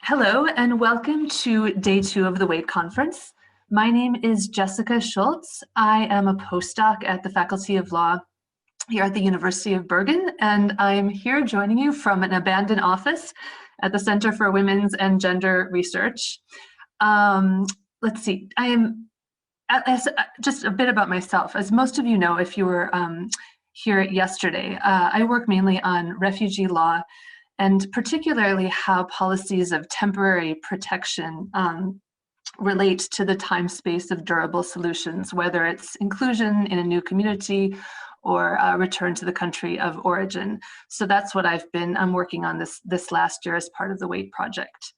Hello and welcome to day 2 of the WAIT conference. My name is Jessica Schultz. I am a postdoc at the Faculty of Law here at the University of Bergen, and I'm here joining you from an abandoned office at the Center for Women's and Gender Research. Let's see, just a bit about myself. As most of you know, if you were here yesterday, I work mainly on refugee law and particularly how policies of temporary protection relate to the time space of durable solutions, whether it's inclusion in a new community or return to the country of origin. So that's what I'm working on this last year as part of the WAIT project.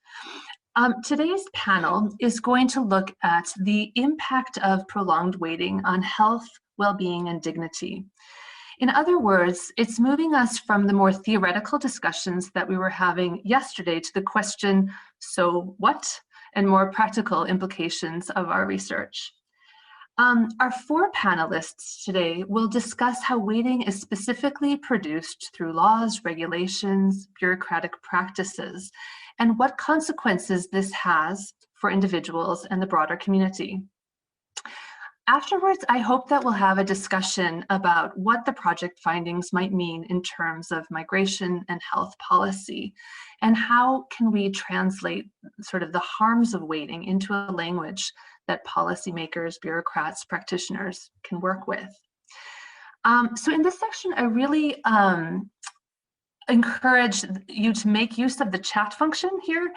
Today's panel is going to look at the impact of prolonged waiting on health, well-being, and dignity. In other words, it's moving us from the more theoretical discussions that we were having yesterday to the question, so what? And more practical implications of our research. Our 4 panelists today will discuss how waiting is specifically produced through laws, regulations, bureaucratic practices, and what consequences this has for individuals and the broader community. Afterwards, I hope that we'll have a discussion about what the project findings might mean in terms of migration and health policy, and how can we translate sort of the harms of waiting into a language that policymakers, bureaucrats, practitioners can work with. So in this section, I really encourage you to make use of the chat function here.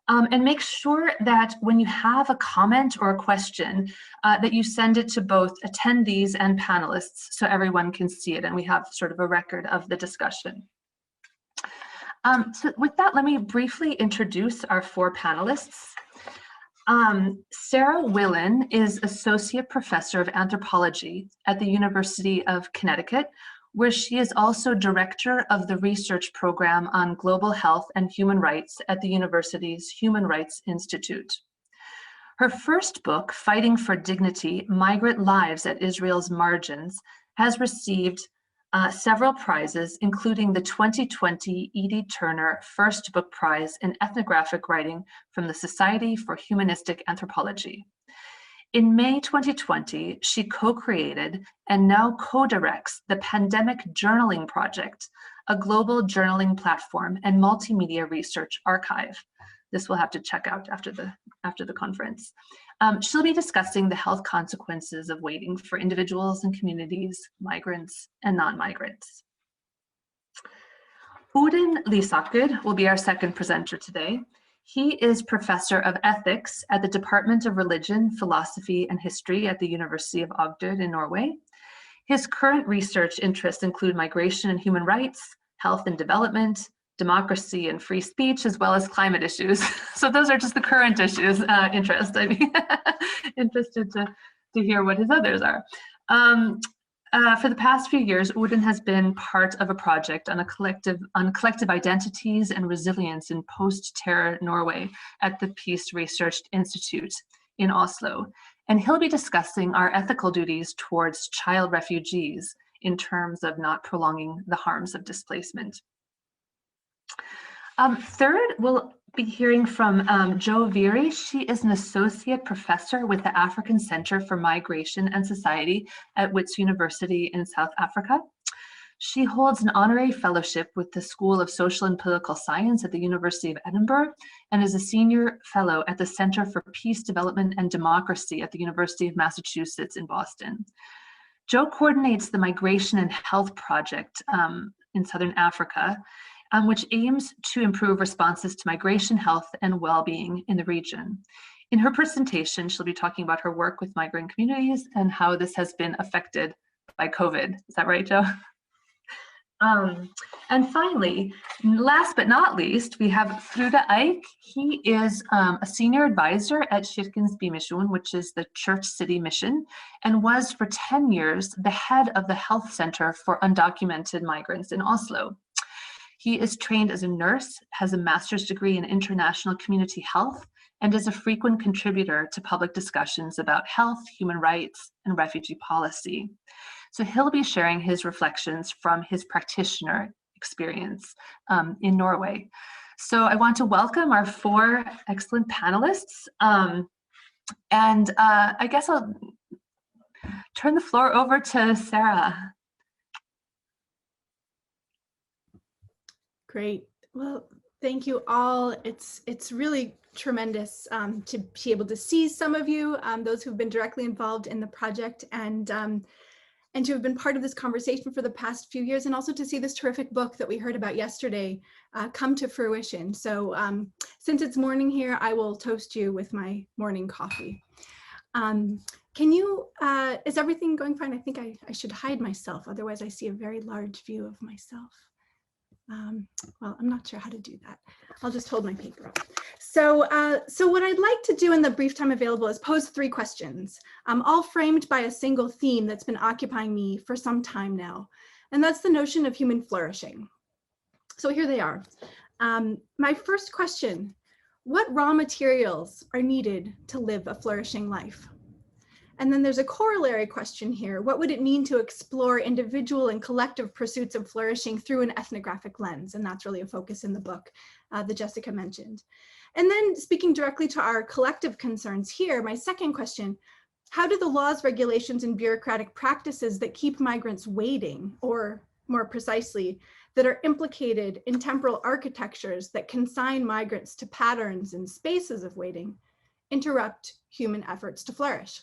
And make sure that when you have a comment or a question, that you send it to both attendees and panelists so everyone can see it and we have sort of a record of the discussion. So with that, let me briefly introduce our 4 panelists. Sarah Willen is Associate Professor of Anthropology at the University of Connecticut, where she is also director of the research program on global health and human rights at the university's Human Rights Institute. Her first book, Fighting for Dignity: Migrant Lives at Israel's Margins, has received several prizes, including the 2020 Edie Turner First Book Prize in Ethnographic Writing from the Society for Humanistic Anthropology. In May 2020, she co-created and now co-directs the Pandemic Journaling Project, a global journaling platform and multimedia research archive. This we'll have to check out after the conference. She'll be discussing the health consequences of waiting for individuals and communities, migrants and non-migrants. Udin Lisakud will be our second presenter today. He is Professor of Ethics at the Department of Religion, Philosophy, and History at the University of Agder in Norway. His current research interests include migration and human rights, health and development, democracy and free speech, as well as climate issues. So those are just the current issues interest. I'd be interested to hear what his others are. For the past few years, Odin has been part of a project on collective identities and resilience in post-terror Norway at the Peace Research Institute in Oslo. And he'll be discussing our ethical duties towards child refugees in terms of not prolonging the harms of displacement. Third, we'll be hearing from Jo Viri. She is an associate professor with the African Center for Migration and Society at Wits University in South Africa. She holds an honorary fellowship with the School of Social and Political Science at the University of Edinburgh and is a senior fellow at the Center for Peace, Development, and Democracy at the University of Massachusetts in Boston. Jo coordinates the Migration and Health Project in Southern Africa, which aims to improve responses to migration, health, and well-being in the region. In her presentation, she'll be talking about her work with migrant communities and how this has been affected by COVID. Is that right, Jo? And finally, last but not least, we have Frode Eik. He is a senior advisor at Kirkens Bymisjon, which is the Church City Mission, and was for 10 years the head of the Health Center for Undocumented Migrants in Oslo. He is trained as a nurse, has a master's degree in international community health, and is a frequent contributor to public discussions about health, human rights, and refugee policy. So he'll be sharing his reflections from his practitioner experience in Norway. So I want to welcome our 4 excellent panelists. I guess I'll turn the floor over to Sarah. Great. Well, thank you all. It's really tremendous to be able to see some of you, those who've been directly involved in the project, and to have been part of this conversation for the past few years, and also to see this terrific book that we heard about yesterday come to fruition. So since it's morning here, I will toast you with my morning coffee. Is everything going fine? I think I should hide myself, otherwise I see a very large view of myself. Well, I'm not sure how to do that. I'll just hold my paper up. So what I'd like to do in the brief time available is pose 3 questions, all framed by a single theme that's been occupying me for some time now, and that's the notion of human flourishing. So here they are. My first question: what raw materials are needed to live a flourishing life? And then there's a corollary question here. What would it mean to explore individual and collective pursuits of flourishing through an ethnographic lens? And that's really a focus in the book that Jessica mentioned. And then speaking directly to our collective concerns here, my second question: how do the laws, regulations, and bureaucratic practices that keep migrants waiting, or more precisely, that are implicated in temporal architectures that consign migrants to patterns and spaces of waiting, interrupt human efforts to flourish?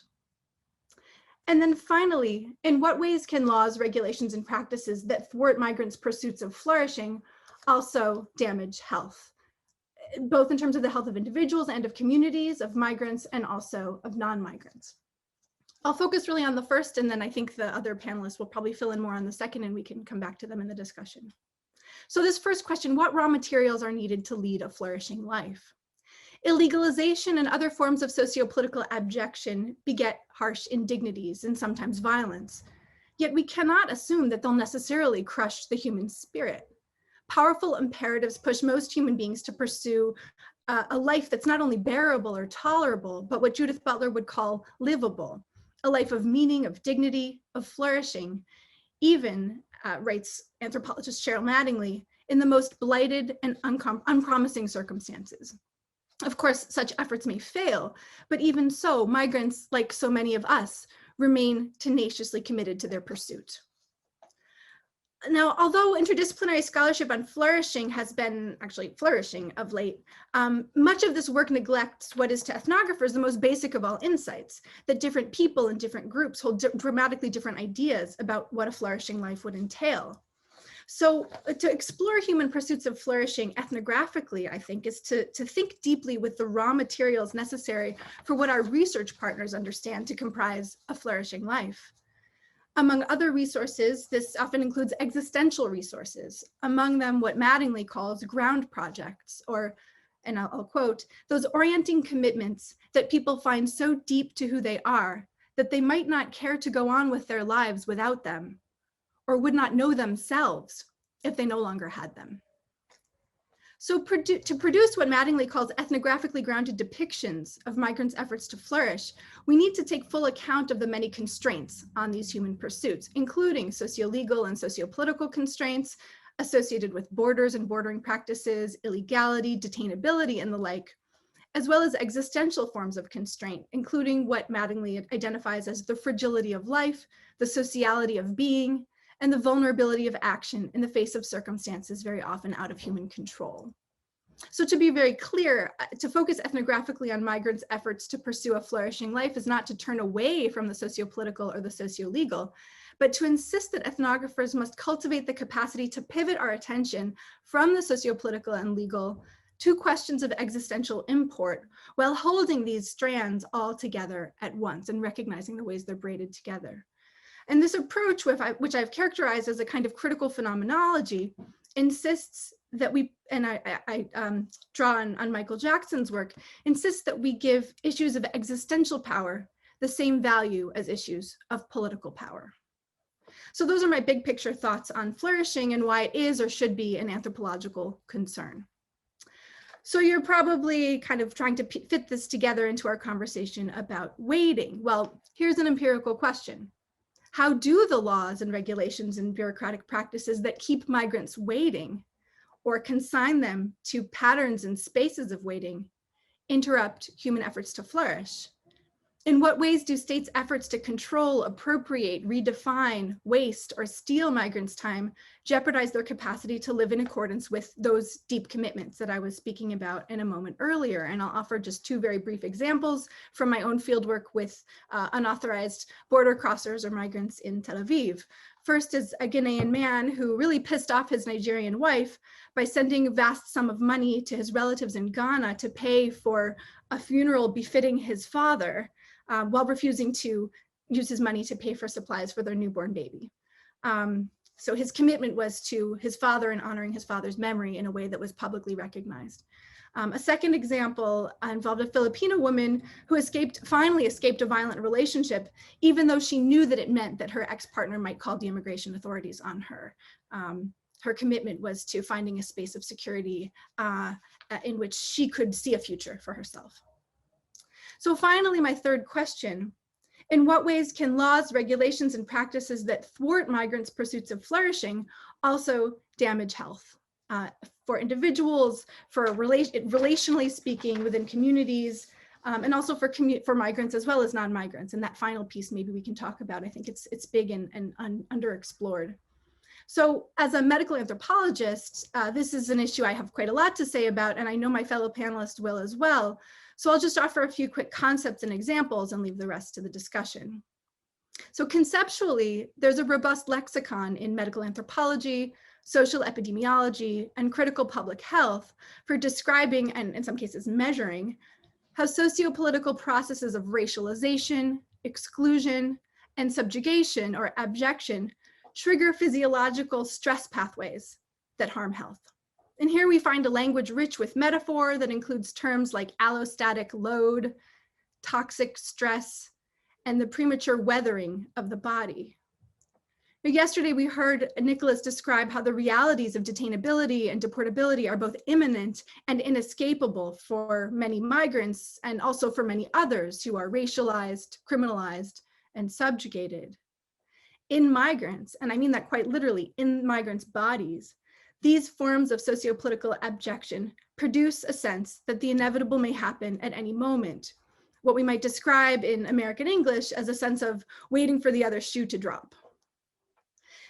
And then finally, in what ways can laws, regulations, and practices that thwart migrants' pursuits of flourishing also damage health, both in terms of the health of individuals and of communities, of migrants, and also of non-migrants? I'll focus really on the first, and then I think the other panelists will probably fill in more on the second, and we can come back to them in the discussion. So this first question: what raw materials are needed to lead a flourishing life? Illegalization and other forms of sociopolitical abjection beget harsh indignities and sometimes violence. Yet we cannot assume that they'll necessarily crush the human spirit. Powerful imperatives push most human beings to pursue a life that's not only bearable or tolerable, but what Judith Butler would call livable, a life of meaning, of dignity, of flourishing, even, writes anthropologist Cheryl Mattingly, in the most blighted and unpromising circumstances. Of course, such efforts may fail, but even so, migrants, like so many of us, remain tenaciously committed to their pursuit. Now, although interdisciplinary scholarship on flourishing has been actually flourishing of late, much of this work neglects what is to ethnographers the most basic of all insights: that different people and different groups hold dramatically different ideas about what a flourishing life would entail. So to explore human pursuits of flourishing ethnographically, I think, is to think deeply with the raw materials necessary for what our research partners understand to comprise a flourishing life. Among other resources, this often includes existential resources, among them what Mattingly calls ground projects, or, and I'll quote, those orienting commitments that people find so deep to who they are that they might not care to go on with their lives without them, or would not know themselves if they no longer had them. So to produce what Mattingly calls ethnographically grounded depictions of migrants' efforts to flourish, we need to take full account of the many constraints on these human pursuits, including socio-legal and socio-political constraints associated with borders and bordering practices, illegality, detainability, and the like, as well as existential forms of constraint, including what Mattingly identifies as the fragility of life, the sociality of being, and the vulnerability of action in the face of circumstances very often out of human control. So to be very clear, to focus ethnographically on migrants' efforts to pursue a flourishing life is not to turn away from the sociopolitical or the socio-legal, but to insist that ethnographers must cultivate the capacity to pivot our attention from the sociopolitical and legal to questions of existential import, while holding these strands all together at once and recognizing the ways they're braided together. And this approach, which I've characterized as a kind of critical phenomenology, insists that we, and I draw on Michael Jackson's work, insists that we give issues of existential power the same value as issues of political power. So those are my big picture thoughts on flourishing and why it is or should be an anthropological concern. So you're probably kind of trying to fit this together into our conversation about waiting. Well, here's an empirical question. How do the laws and regulations and bureaucratic practices that keep migrants waiting, or consign them to patterns and spaces of waiting interrupt human efforts to flourish? In what ways do states' efforts to control, appropriate, redefine, waste, or steal migrants' time jeopardize their capacity to live in accordance with those deep commitments that I was speaking about in a moment earlier? And I'll offer just two very brief examples from my own fieldwork with unauthorized border crossers or migrants in Tel Aviv. First is a Ghanaian man who really pissed off his Nigerian wife by sending a vast sum of money to his relatives in Ghana to pay for a funeral befitting his father, while refusing to use his money to pay for supplies for their newborn baby. So his commitment was to his father and honoring his father's memory in a way that was publicly recognized. A second example involved a Filipino woman who finally escaped a violent relationship, even though she knew that it meant that her ex-partner might call the immigration authorities on her. Her commitment was to finding a space of security in which she could see a future for herself. So finally, my third question: in what ways can laws, regulations, and practices that thwart migrants' pursuits of flourishing also damage health for individuals, for relationally speaking within communities, and also for migrants as well as non-migrants? And that final piece maybe we can talk about. I think it's big and underexplored. So as a medical anthropologist, this is an issue I have quite a lot to say about, and I know my fellow panelists will as well. So I'll just offer a few quick concepts and examples and leave the rest to the discussion. So conceptually, there's a robust lexicon in medical anthropology, social epidemiology, and critical public health for describing, and in some cases measuring, how sociopolitical processes of racialization, exclusion, and subjugation or abjection trigger physiological stress pathways that harm health. And here we find a language rich with metaphor that includes terms like allostatic load, toxic stress, and the premature weathering of the body. But yesterday we heard Nicholas describe how the realities of detainability and deportability are both imminent and inescapable for many migrants and also for many others who are racialized, criminalized, and subjugated. In migrants, and I mean that quite literally, in migrants' bodies, these forms of sociopolitical abjection produce a sense that the inevitable may happen at any moment, what we might describe in American English as a sense of waiting for the other shoe to drop.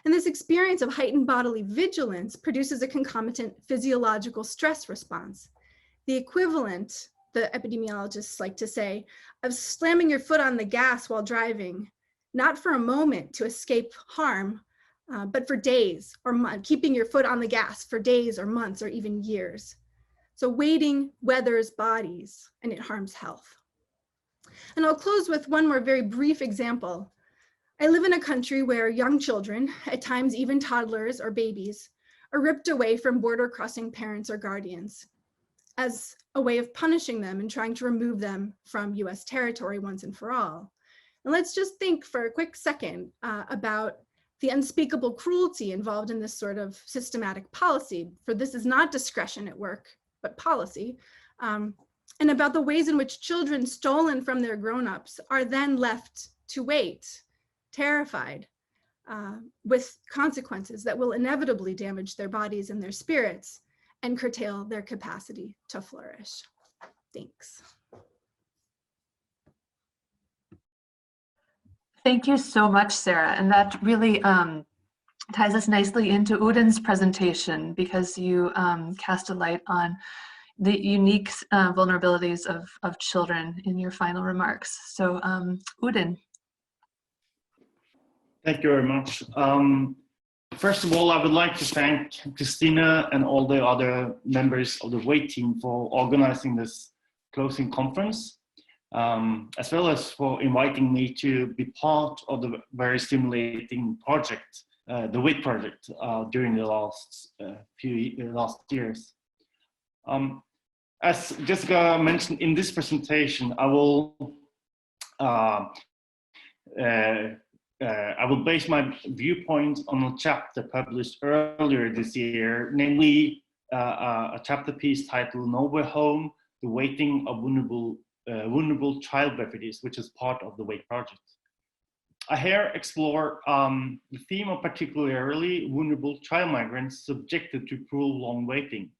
And this experience of heightened bodily vigilance produces a concomitant physiological stress response, the equivalent, the epidemiologists like to say, of slamming your foot on the gas while driving, not for a moment to escape harm, but for days or months, keeping your foot on the gas for days or months or even years. So waiting weathers bodies and it harms health. And I'll close with one more very brief example. I live in a country where young children, at times even toddlers or babies, are ripped away from border crossing parents or guardians as a way of punishing them and trying to remove them from US territory once and for all. And let's just think for a quick second about the unspeakable cruelty involved in this sort of systematic policy, for this is not discretion at work, but policy, and about the ways in which children stolen from their grown-ups are then left to wait, terrified, with consequences that will inevitably damage their bodies and their spirits and curtail their capacity to flourish. Thanks. Thank you so much, Sarah. And that really ties us nicely into Udin's presentation, because you cast a light on the unique vulnerabilities of children in your final remarks. So Udin. Thank you very much. First of all, I would like to thank Christina and all the other members of the WAIT team for organizing this closing conference, as well as for inviting me to be part of the very stimulating project, the WAIT project, during the last years. As Jessica mentioned in this presentation, I will base my viewpoint on a chapter published earlier this year, namely a chapter piece titled "Nowhere Home: The Waiting of Vulnerable Child Refugees," which is part of the WAIT project. I here explore the theme of particularly vulnerable child migrants subjected to prolonged waiting,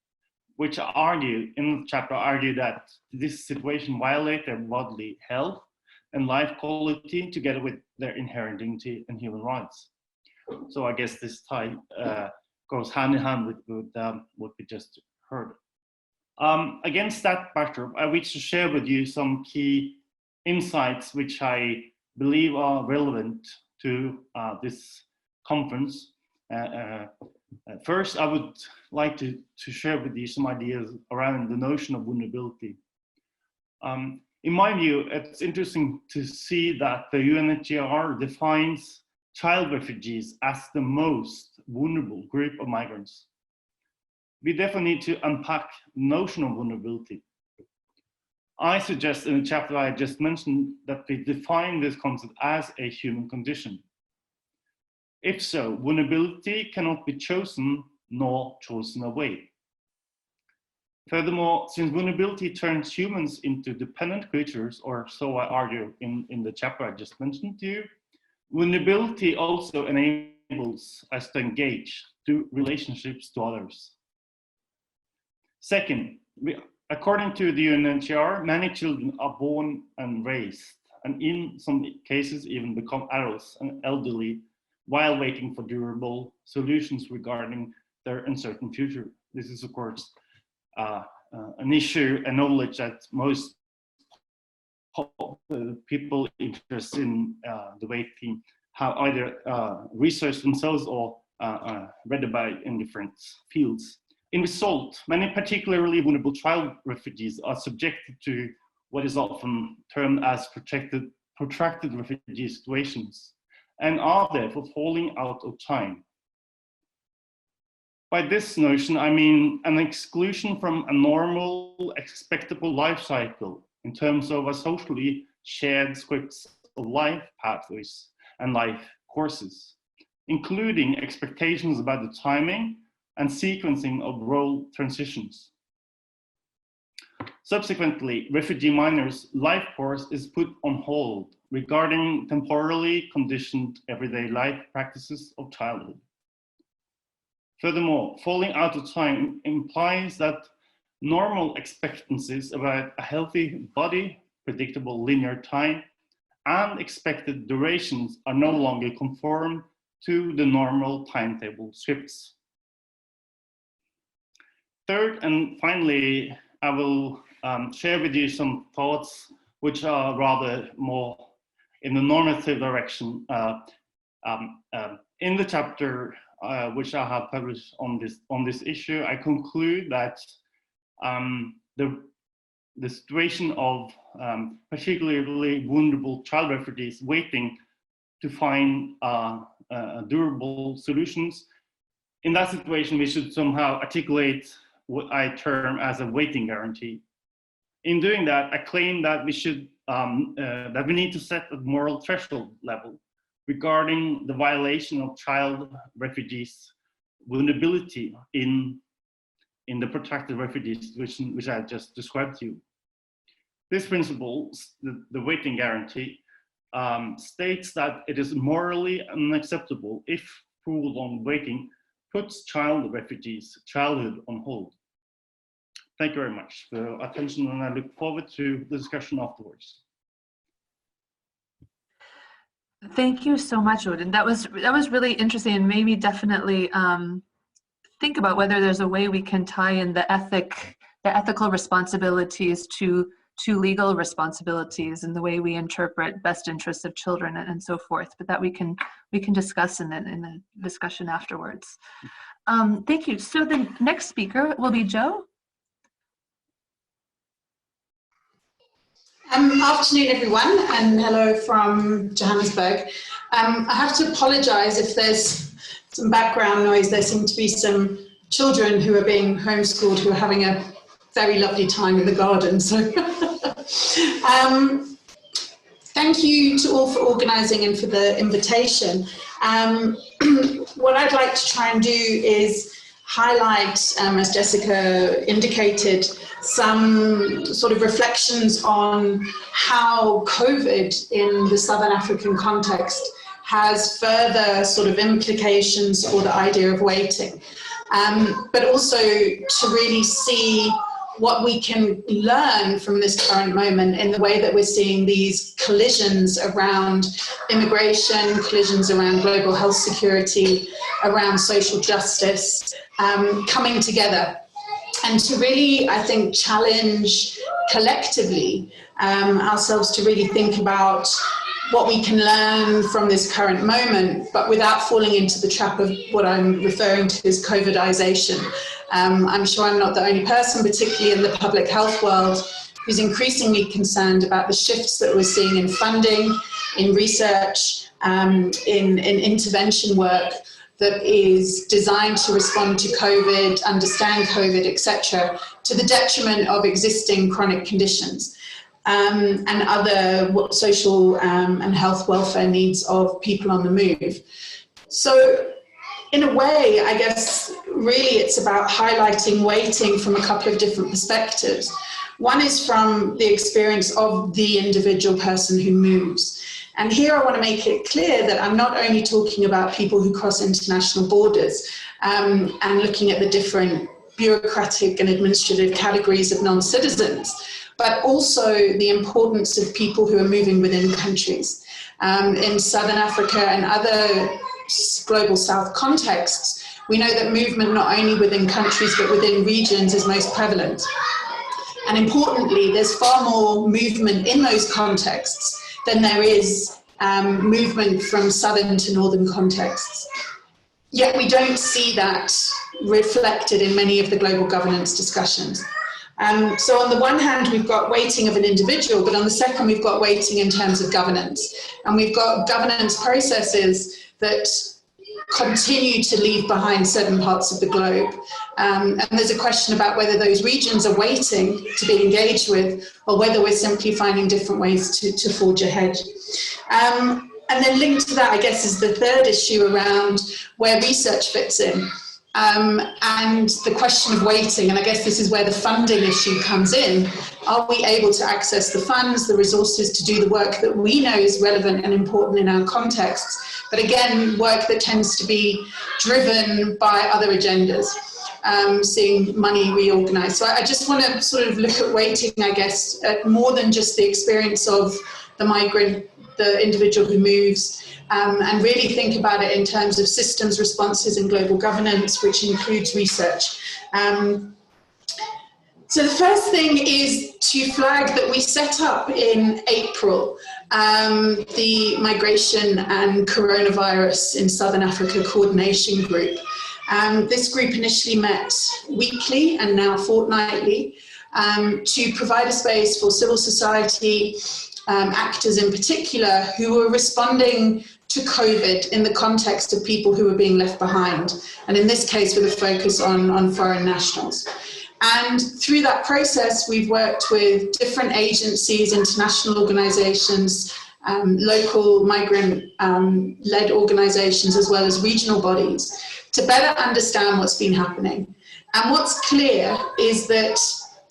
which I argue, in the chapter, argue that this situation violates their bodily health and life quality together with their inherent dignity and human rights. So I guess this tie goes hand in hand with what we just heard. Against that backdrop, I wish to share with you some key insights which I believe are relevant to this conference. First, I would like to share with you some ideas around the notion of vulnerability. In my view, it's interesting to see that the UNHCR defines child refugees as the most vulnerable group of migrants. We definitely need to unpack the notion of vulnerability. I suggest in the chapter I just mentioned that we define this concept as a human condition. If so, vulnerability cannot be chosen nor chosen away. Furthermore, since vulnerability turns humans into dependent creatures, or so I argue in the chapter I just mentioned to you, vulnerability also enables us to engage through relationships to others. Second, according to the UNHCR, many children are born and raised, and in some cases even become adults and elderly while waiting for durable solutions regarding their uncertain future. This is, of course, an issue and knowledge that most people interested in the waiting have either researched themselves or read about in different fields. In result, many particularly vulnerable child refugees are subjected to what is often termed as protracted refugee situations, and are therefore falling out of time. By this notion, I mean an exclusion from a normal, expectable life cycle in terms of a socially shared scripts of life pathways and life courses, including expectations about the timing and sequencing of role transitions. Subsequently, refugee minors' life course is put on hold regarding temporally conditioned everyday life practices of childhood. Furthermore, falling out of time implies that normal expectancies about a healthy body, predictable linear time, and expected durations are no longer conform to the normal timetable scripts. Third, and finally, I will share with you some thoughts which are rather more in the normative direction. In the chapter which I have published on this issue, I conclude that the situation of particularly vulnerable child refugees waiting to find durable solutions, in that situation, we should somehow articulate what I term as a waiting guarantee. In doing that, I claim that we should that we need to set a moral threshold level regarding the violation of child refugees' vulnerability in the protracted refugee situation, which I just described to you. This principle, the waiting guarantee, states that it is morally unacceptable if prolonged waiting puts child refugees' childhood on hold. Thank you very much for your attention, and I look forward to the discussion afterwards. Thank you so much, Odin. That was really interesting, and maybe definitely think about whether there's a way we can tie in the ethical responsibilities to legal responsibilities and the way we interpret best interests of children and so forth. But that we can discuss in the discussion afterwards. Thank you. So the next speaker will be Joe. Afternoon, everyone, and hello from Johannesburg. I have to apologise if there's some background noise. There seem to be some children who are being homeschooled who are having a very lovely time in the garden. So thank you to all for organising and for the invitation. What I'd like to try and do is highlight, as Jessica indicated, some sort of reflections on how COVID in the Southern African context has further sort of implications for the idea of waiting, but also to really see what we can learn from this current moment in the way that we're seeing these collisions around immigration, collisions around global health security, around social justice, coming together. And to really, I think, challenge collectively ourselves to really think about what we can learn from this current moment, but without falling into the trap of what I'm referring to as COVIDization. I'm sure I'm not the only person, particularly in the public health world, who's increasingly concerned about the shifts that we're seeing in funding, in research, in intervention work that is designed to respond to COVID, understand COVID, etc., to the detriment of existing chronic conditions. And other social and health welfare needs of people on the move. So in a way, I guess, really it's about highlighting waiting from a couple of different perspectives. One is from the experience of the individual person who moves. And here I want to make it clear that I'm not only talking about people who cross international borders and looking at the different bureaucratic and administrative categories of non-citizens, but also the importance of people who are moving within countries. In Southern Africa and other global South contexts, we know that movement not only within countries but within regions is most prevalent. And importantly, there's far more movement in those contexts than there is movement from southern to northern contexts. Yet we don't see that reflected in many of the global governance discussions. So on the one hand, we've got weighting of an individual, but on the second, we've got weighting in terms of governance. And we've got governance processes that continue to leave behind certain parts of the globe. And there's a question about whether those regions are waiting to be engaged with, or whether we're simply finding different ways to forge ahead. And then linked to that, I guess, is the third issue around where research fits in. And the question of waiting, and I guess this is where the funding issue comes in. Are we able to access the funds, the resources to do the work that we know is relevant and important in our contexts, but again, work that tends to be driven by other agendas, seeing money reorganized. So I just want to sort of look at waiting, I guess, at more than just the experience of the migrant, the individual who moves, and really think about it in terms of systems responses and global governance, which includes research. So the first thing is to flag that we set up in April the Migration and Coronavirus in Southern Africa Coordination Group. This group initially met weekly and now fortnightly to provide a space for civil society actors in particular who were responding to COVID in the context of people who were being left behind, and in this case with a focus on foreign nationals. And through that process, we've worked with different agencies, international organizations, local migrant-led organizations, as well as regional bodies, to better understand what's been happening. And what's clear is that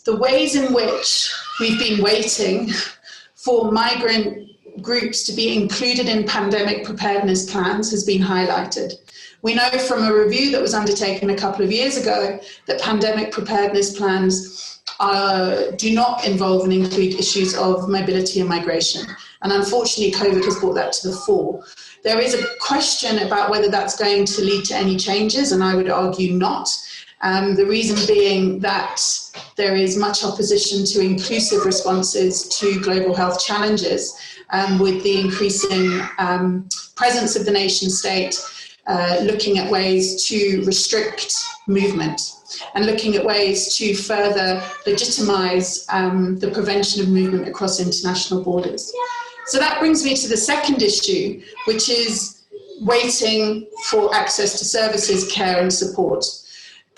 the ways in which we've been waiting for migrant groups to be included in pandemic preparedness plans has been highlighted. We know from a review that was undertaken a couple of years ago that pandemic preparedness plans do not involve and include issues of mobility and migration. And unfortunately, COVID has brought that to the fore. There is a question about whether that's going to lead to any changes, and I would argue not. The reason being that there is much opposition to inclusive responses to global health challenges, with the increasing presence of the nation state, looking at ways to restrict movement and looking at ways to further legitimize the prevention of movement across international borders. So that brings me to the second issue, which is waiting for access to services, care and support.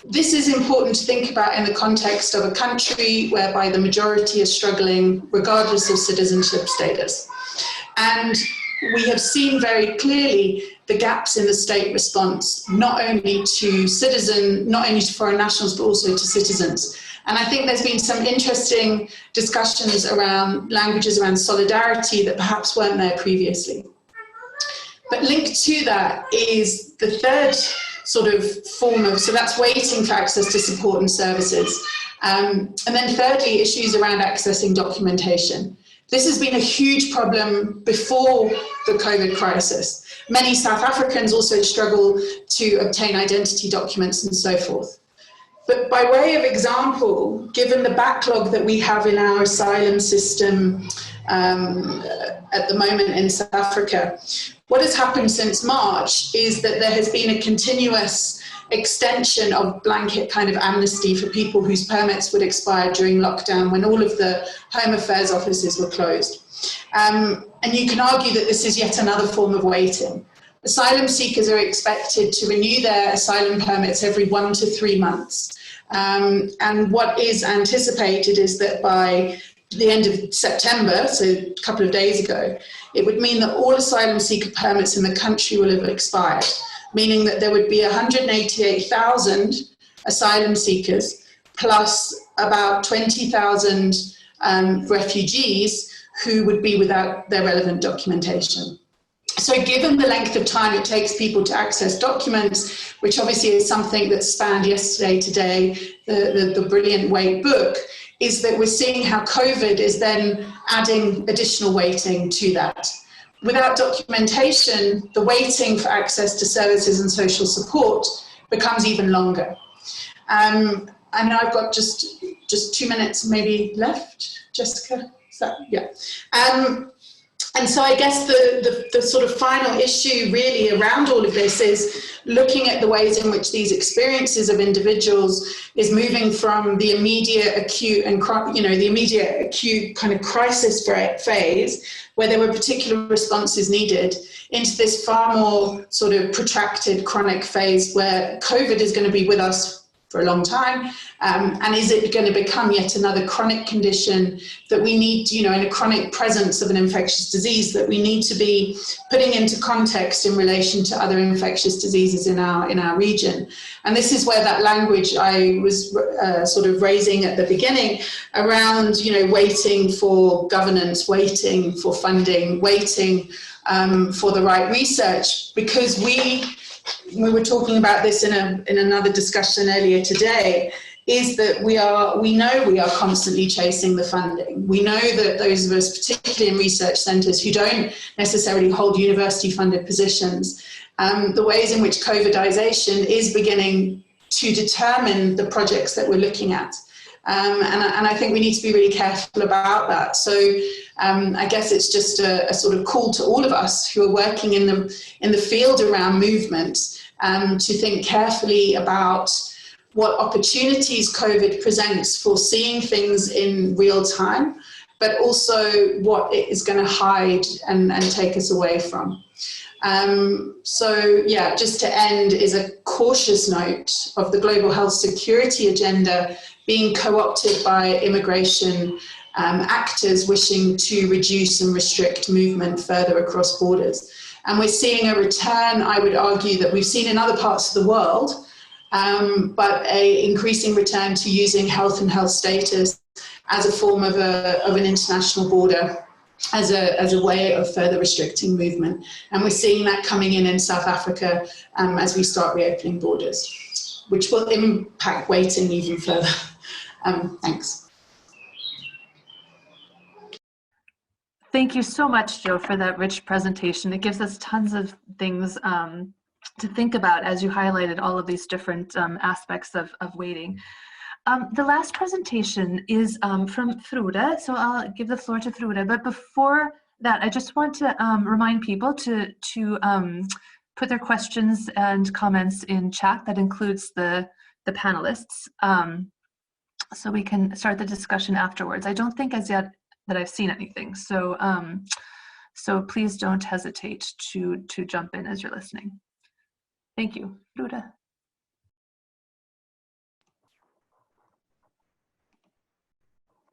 This is important to think about in the context of a country whereby the majority is struggling regardless of citizenship status. And we have seen very clearly the gaps in the state response, not only to foreign nationals, but also to citizens. And I think there's been some interesting discussions around languages around solidarity that perhaps weren't there previously. But linked to that is the third sort of form of, so that's waiting for access to support and services. And then thirdly, issues around accessing documentation. This has been a huge problem before the COVID crisis. Many South Africans also struggle to obtain identity documents and so forth. But by way of example, given the backlog that we have in our asylum system at the moment in South Africa, what has happened since March is that there has been a continuous extension of blanket kind of amnesty for people whose permits would expire during lockdown when all of the Home Affairs offices were closed. And you can argue that this is yet another form of waiting. Asylum seekers are expected to renew their asylum permits every 1 to 3 months. And what is anticipated is that by the end of September, so a couple of days ago, it would mean that all asylum seeker permits in the country will have expired, meaning that there would be 188,000 asylum seekers plus about 20,000 refugees who would be without their relevant documentation. So given the length of time it takes people to access documents, which obviously is something that spanned yesterday, today, the Brilliant Wait book, is that we're seeing how COVID is then adding additional waiting to that. Without documentation, the waiting for access to services and social support becomes even longer. And I've got just 2 minutes maybe left, Jessica, is that, yeah. And so I guess the sort of final issue really around all of this is looking at the ways in which these experiences of individuals is moving from the immediate acute and, the immediate acute kind of crisis phase where there were particular responses needed into this far more sort of protracted chronic phase where COVID is going to be with us for a long time, and is it going to become yet another chronic condition that we need, in a chronic presence of an infectious disease that we need to be putting into context in relation to other infectious diseases in our region. And this is where that language I was sort of raising at the beginning around, waiting for governance, waiting for funding, waiting for the right research, because we were talking about this in another discussion earlier today, is that we know we are constantly chasing the funding. We know that those of us, particularly in research centres who don't necessarily hold university funded positions, the ways in which COVIDization is beginning to determine the projects that we're looking at. And I think we need to be really careful about that. So I guess it's just a sort of call to all of us who are working in the field around movement to think carefully about what opportunities COVID presents for seeing things in real time, but also what it is going to hide and take us away from. So yeah, just to end is a cautious note of the global health security agenda being co-opted by immigration actors wishing to reduce and restrict movement further across borders. And we're seeing a return, I would argue, that we've seen in other parts of the world, but an increasing return to using health and health status as a form of an international border, as a way of further restricting movement. And we're seeing that coming in South Africa as we start reopening borders, which will impact waiting even further. Thanks. Thank you so much, Jo, for that rich presentation. It gives us tons of things to think about as you highlighted all of these different aspects of waiting. The last presentation is from Frode, so I'll give the floor to Frode. But before that, I just want to remind people to put their questions and comments in chat. That includes the panelists, so we can start the discussion afterwards. I don't think as yet that I've seen anything, so so please don't hesitate to jump in as you're listening. Thank you, Frode.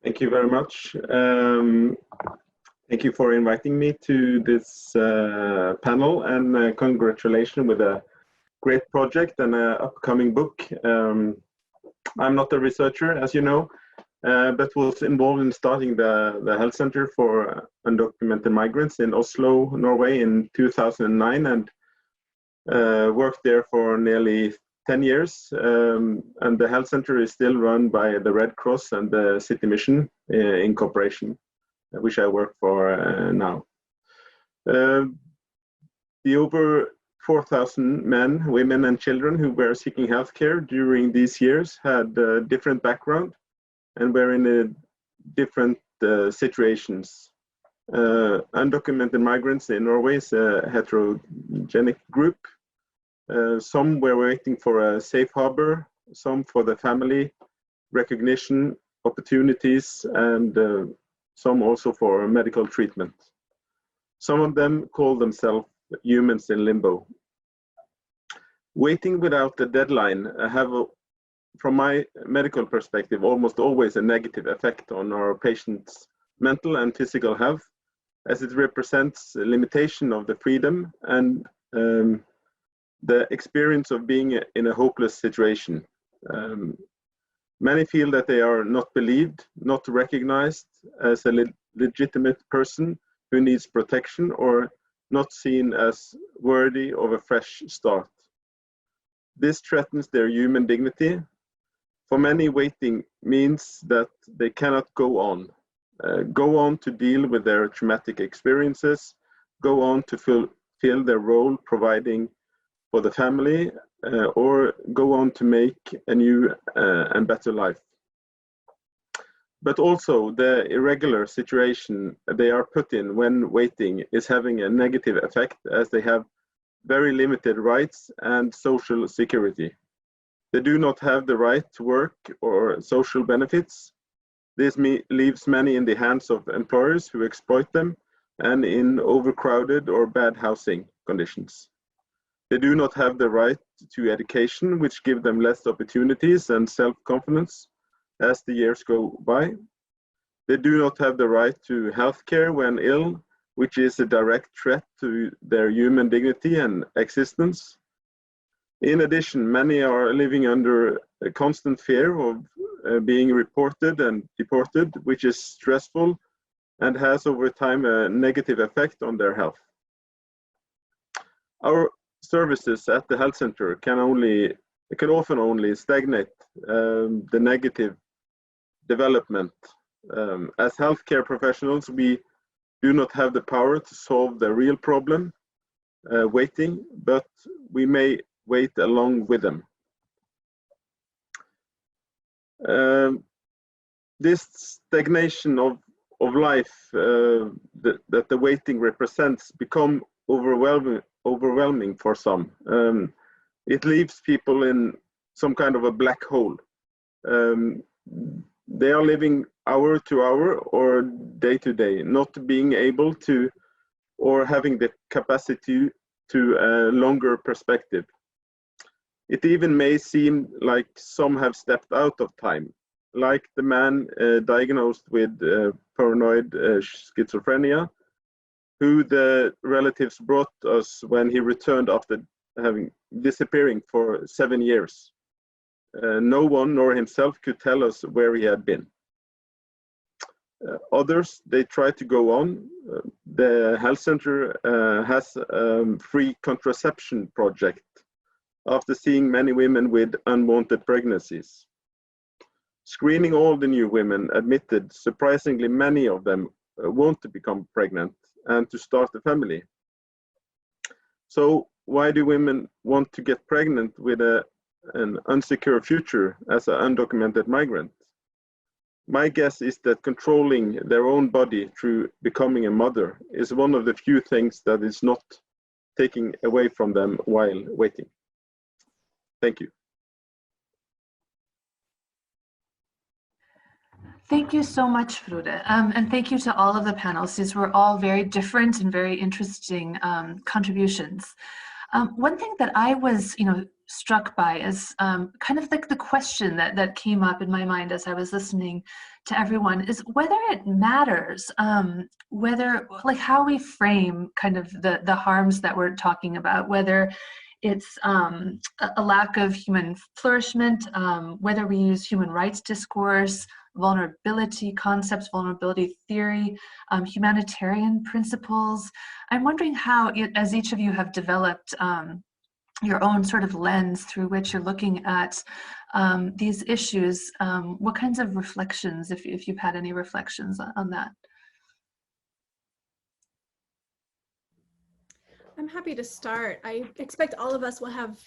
Thank you very much. Thank you for inviting me to this panel, and congratulations with a great project and an upcoming book. I'm not a researcher, as you know, but was involved in starting the health center for undocumented migrants in Oslo, Norway in 2009, and worked there for nearly 10 years. And the health center is still run by the Red Cross and the City Mission in cooperation, which I work for now. The over 4,000 men, women, and children who were seeking healthcare during these years had a different background and were in different situations. Undocumented migrants in Norway is a heterogenic group. Some were waiting for a safe harbor, some for the family recognition opportunities, and some also for medical treatment. Some of them call themselves humans in limbo. Waiting without a deadline have, from my medical perspective, almost always a negative effect on our patients' mental and physical health, as it represents a limitation of the freedom and the experience of being in a hopeless situation. Many feel that they are not believed, not recognized as a legitimate person who needs protection, or not seen as worthy of a fresh start. This threatens their human dignity. For many, waiting means that they cannot go on to deal with their traumatic experiences, go on to fulfill their role providing for the family, or go on to make a new and better life. But also the irregular situation they are put in when waiting is having a negative effect, as they have very limited rights and social security. They do not have the right to work or social benefits. This leaves many in the hands of employers who exploit them and in overcrowded or bad housing conditions. They do not have the right to education, which give them less opportunities and self-confidence as the years go by. They do not have the right to healthcare when ill, which is a direct threat to their human dignity and existence. In addition, many are living under a constant fear of being reported and deported, which is stressful and has over time a negative effect on their health. Our services at the health center can often only stagnate the negative development. As healthcare professionals, we do not have the power to solve the real problem, waiting, but we may wait along with them. This stagnation of life that the waiting represents become overwhelming for some. It leaves people in some kind of a black hole. They are living hour to hour or day to day, not being able to or having the capacity to a longer perspective. It even may seem like some have stepped out of time, like the man diagnosed with paranoid schizophrenia, who the relatives brought us when he returned after disappearing for 7 years. No one nor himself could tell us where he had been. Others, they try to go on. The health center has a free contraception project after seeing many women with unwanted pregnancies. Screening all the new women admitted, surprisingly many of them want to become pregnant and to start a family. So why do women want to get pregnant with an unsecure future as an undocumented migrant? My guess is that controlling their own body through becoming a mother is one of the few things that is not taken away from them while waiting. Thank you. Thank you so much, Frode. And thank you to all of the panels. These were all very different and very interesting contributions. One thing that I was, struck by is kind of like the question that came up in my mind as I was listening to everyone is whether it matters, whether like how we frame kind of the harms that we're talking about, whether It's a lack of human flourishment, whether we use human rights discourse, vulnerability concepts, vulnerability theory, humanitarian principles. I'm wondering how, as each of you have developed your own sort of lens through which you're looking at these issues, what kinds of reflections, if you've had any reflections on that? I'm happy to start. I expect all of us will have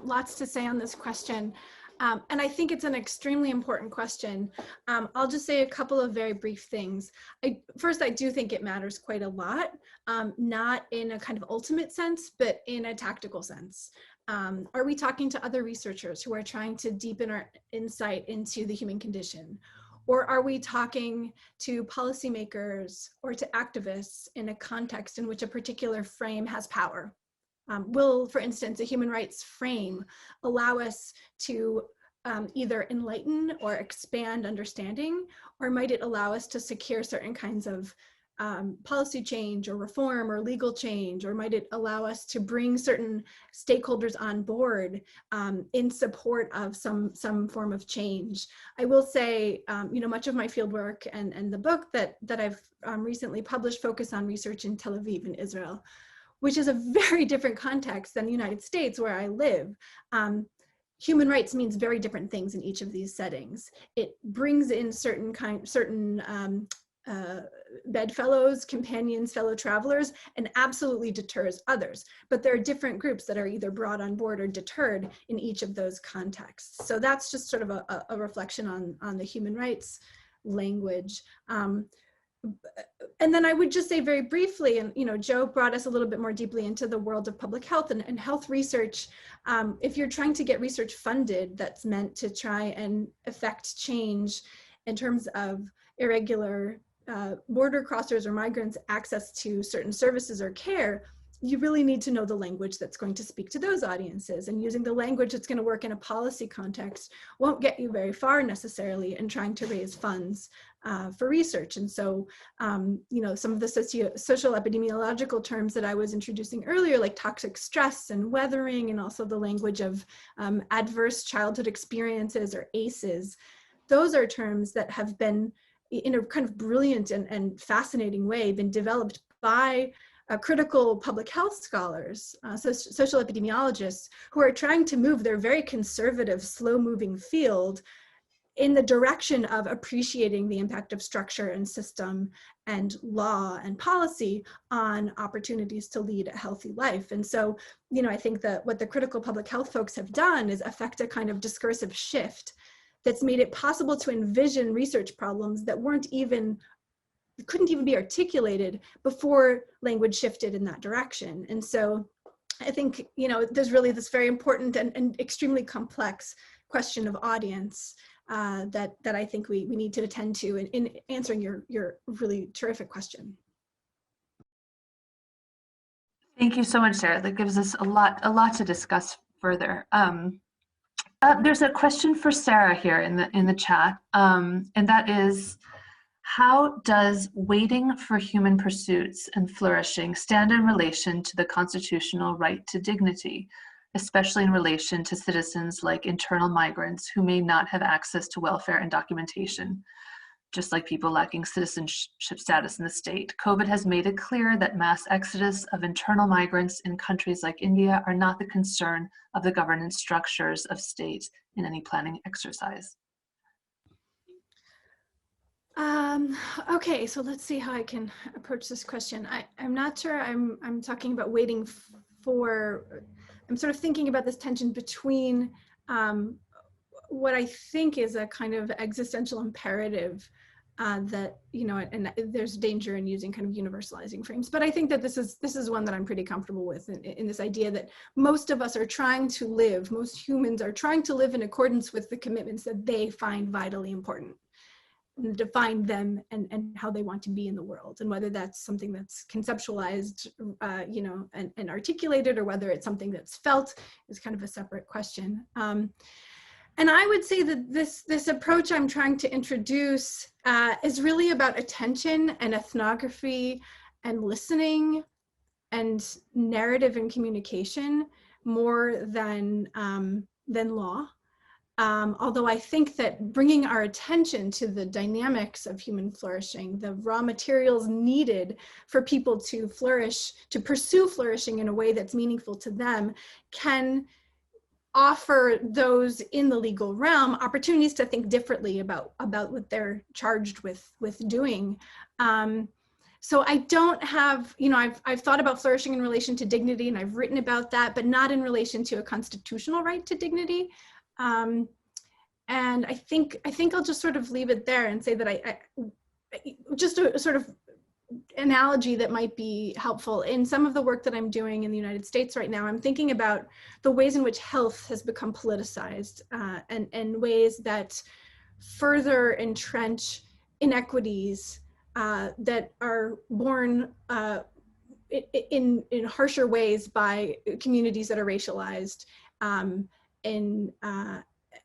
lots to say on this question. And I think it's an extremely important question. I'll just say a couple of very brief things. First, I do think it matters quite a lot, not in a kind of ultimate sense, but in a tactical sense. Are we talking to other researchers who are trying to deepen our insight into the human condition? Or are we talking to policymakers or to activists in a context in which a particular frame has power? Will, for instance, a human rights frame allow us to either enlighten or expand understanding, or might it allow us to secure certain kinds of policy change or reform or legal change, or might it allow us to bring certain stakeholders on board in support of some form of change? I will say, much of my fieldwork and the book that I've recently published focus on research in Tel Aviv in Israel, which is a very different context than the United States where I live. Human rights means very different things in each of these settings. It brings in certain bedfellows, companions, fellow travelers, and absolutely deters others. But there are different groups that are either brought on board or deterred in each of those contexts. So that's just sort of a reflection on the human rights language. And then I would just say very briefly, and Joe brought us a little bit more deeply into the world of public health and health research. If you're trying to get research funded that's meant to try and affect change in terms of irregular border crossers or migrants' access to certain services or care, you really need to know the language that's going to speak to those audiences. And using the language that's going to work in a policy context won't get you very far necessarily in trying to raise funds for research. And so, some of the social epidemiological terms that I was introducing earlier, like toxic stress and weathering, and also the language of adverse childhood experiences or ACEs, those are terms that have been, in a kind of brilliant and fascinating way, been developed by critical public health scholars, social epidemiologists, who are trying to move their very conservative, slow-moving field in the direction of appreciating the impact of structure and system and law and policy on opportunities to lead a healthy life. And so, I think that what the critical public health folks have done is affect a kind of discursive shift that's made it possible to envision research problems that couldn't even be articulated before language shifted in that direction. And so I think, there's really this very important and extremely complex question of audience that I think we need to attend to in answering your really terrific question. Thank you so much, Sarah. That gives us a lot to discuss further. There's a question for Sarah here in the chat, and that is, how does waiting for human pursuits and flourishing stand in relation to the constitutional right to dignity, especially in relation to citizens like internal migrants who may not have access to welfare and documentation, just like people lacking citizenship status in the state? COVID has made it clear that mass exodus of internal migrants in countries like India are not the concern of the governance structures of state in any planning exercise. Okay, so let's see how I can approach this question. I'm not sure I'm talking about waiting for, I'm sort of thinking about this tension between what I think is a kind of existential imperative that, and there's danger in using kind of universalizing frames, but I think that this is one that I'm pretty comfortable with in this idea that most of us are trying to live, most humans are trying to live in accordance with the commitments that they find vitally important, and define them and how they want to be in the world, and whether that's something that's conceptualized, and articulated, or whether it's something that's felt is kind of a separate question. And I would say that this approach I'm trying to introduce is really about attention and ethnography and listening and narrative and communication, more than law. Although I think that bringing our attention to the dynamics of human flourishing, the raw materials needed for people to flourish, to pursue flourishing in a way that's meaningful to them, can offer those in the legal realm opportunities to think differently about what they're charged with doing. So I don't have, I've thought about flourishing in relation to dignity, and I've written about that, but not in relation to a constitutional right to dignity. And I think I'll just sort of leave it there and say that I just a sort of analogy that might be helpful. In some of the work that I'm doing in the United States right now, I'm thinking about the ways in which health has become politicized, and ways that further entrench inequities that are born in harsher ways by communities that are racialized and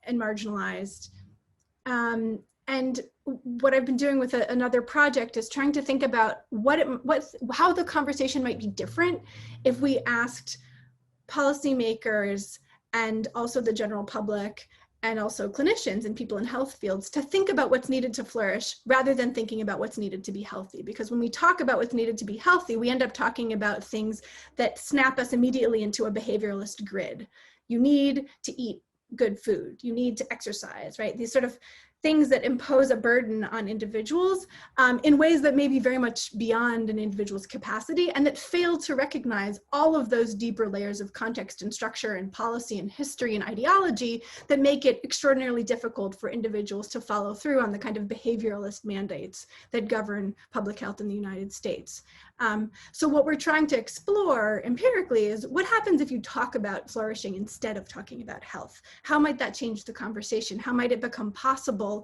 marginalized. And what I've been doing with another project is trying to think about how the conversation might be different if we asked policymakers and also the general public and also clinicians and people in health fields to think about what's needed to flourish rather than thinking about what's needed to be healthy. Because when we talk about what's needed to be healthy, we end up talking about things that snap us immediately into a behavioralist grid. You need to eat good food, you need to exercise, right? These sort of things that impose a burden on individuals in ways that may be very much beyond an individual's capacity, and that fail to recognize all of those deeper layers of context and structure and policy and history and ideology that make it extraordinarily difficult for individuals to follow through on the kind of behavioralist mandates that govern public health in the United States. So what we're trying to explore empirically is what happens if you talk about flourishing instead of talking about health? How might that change the conversation? How might it become possible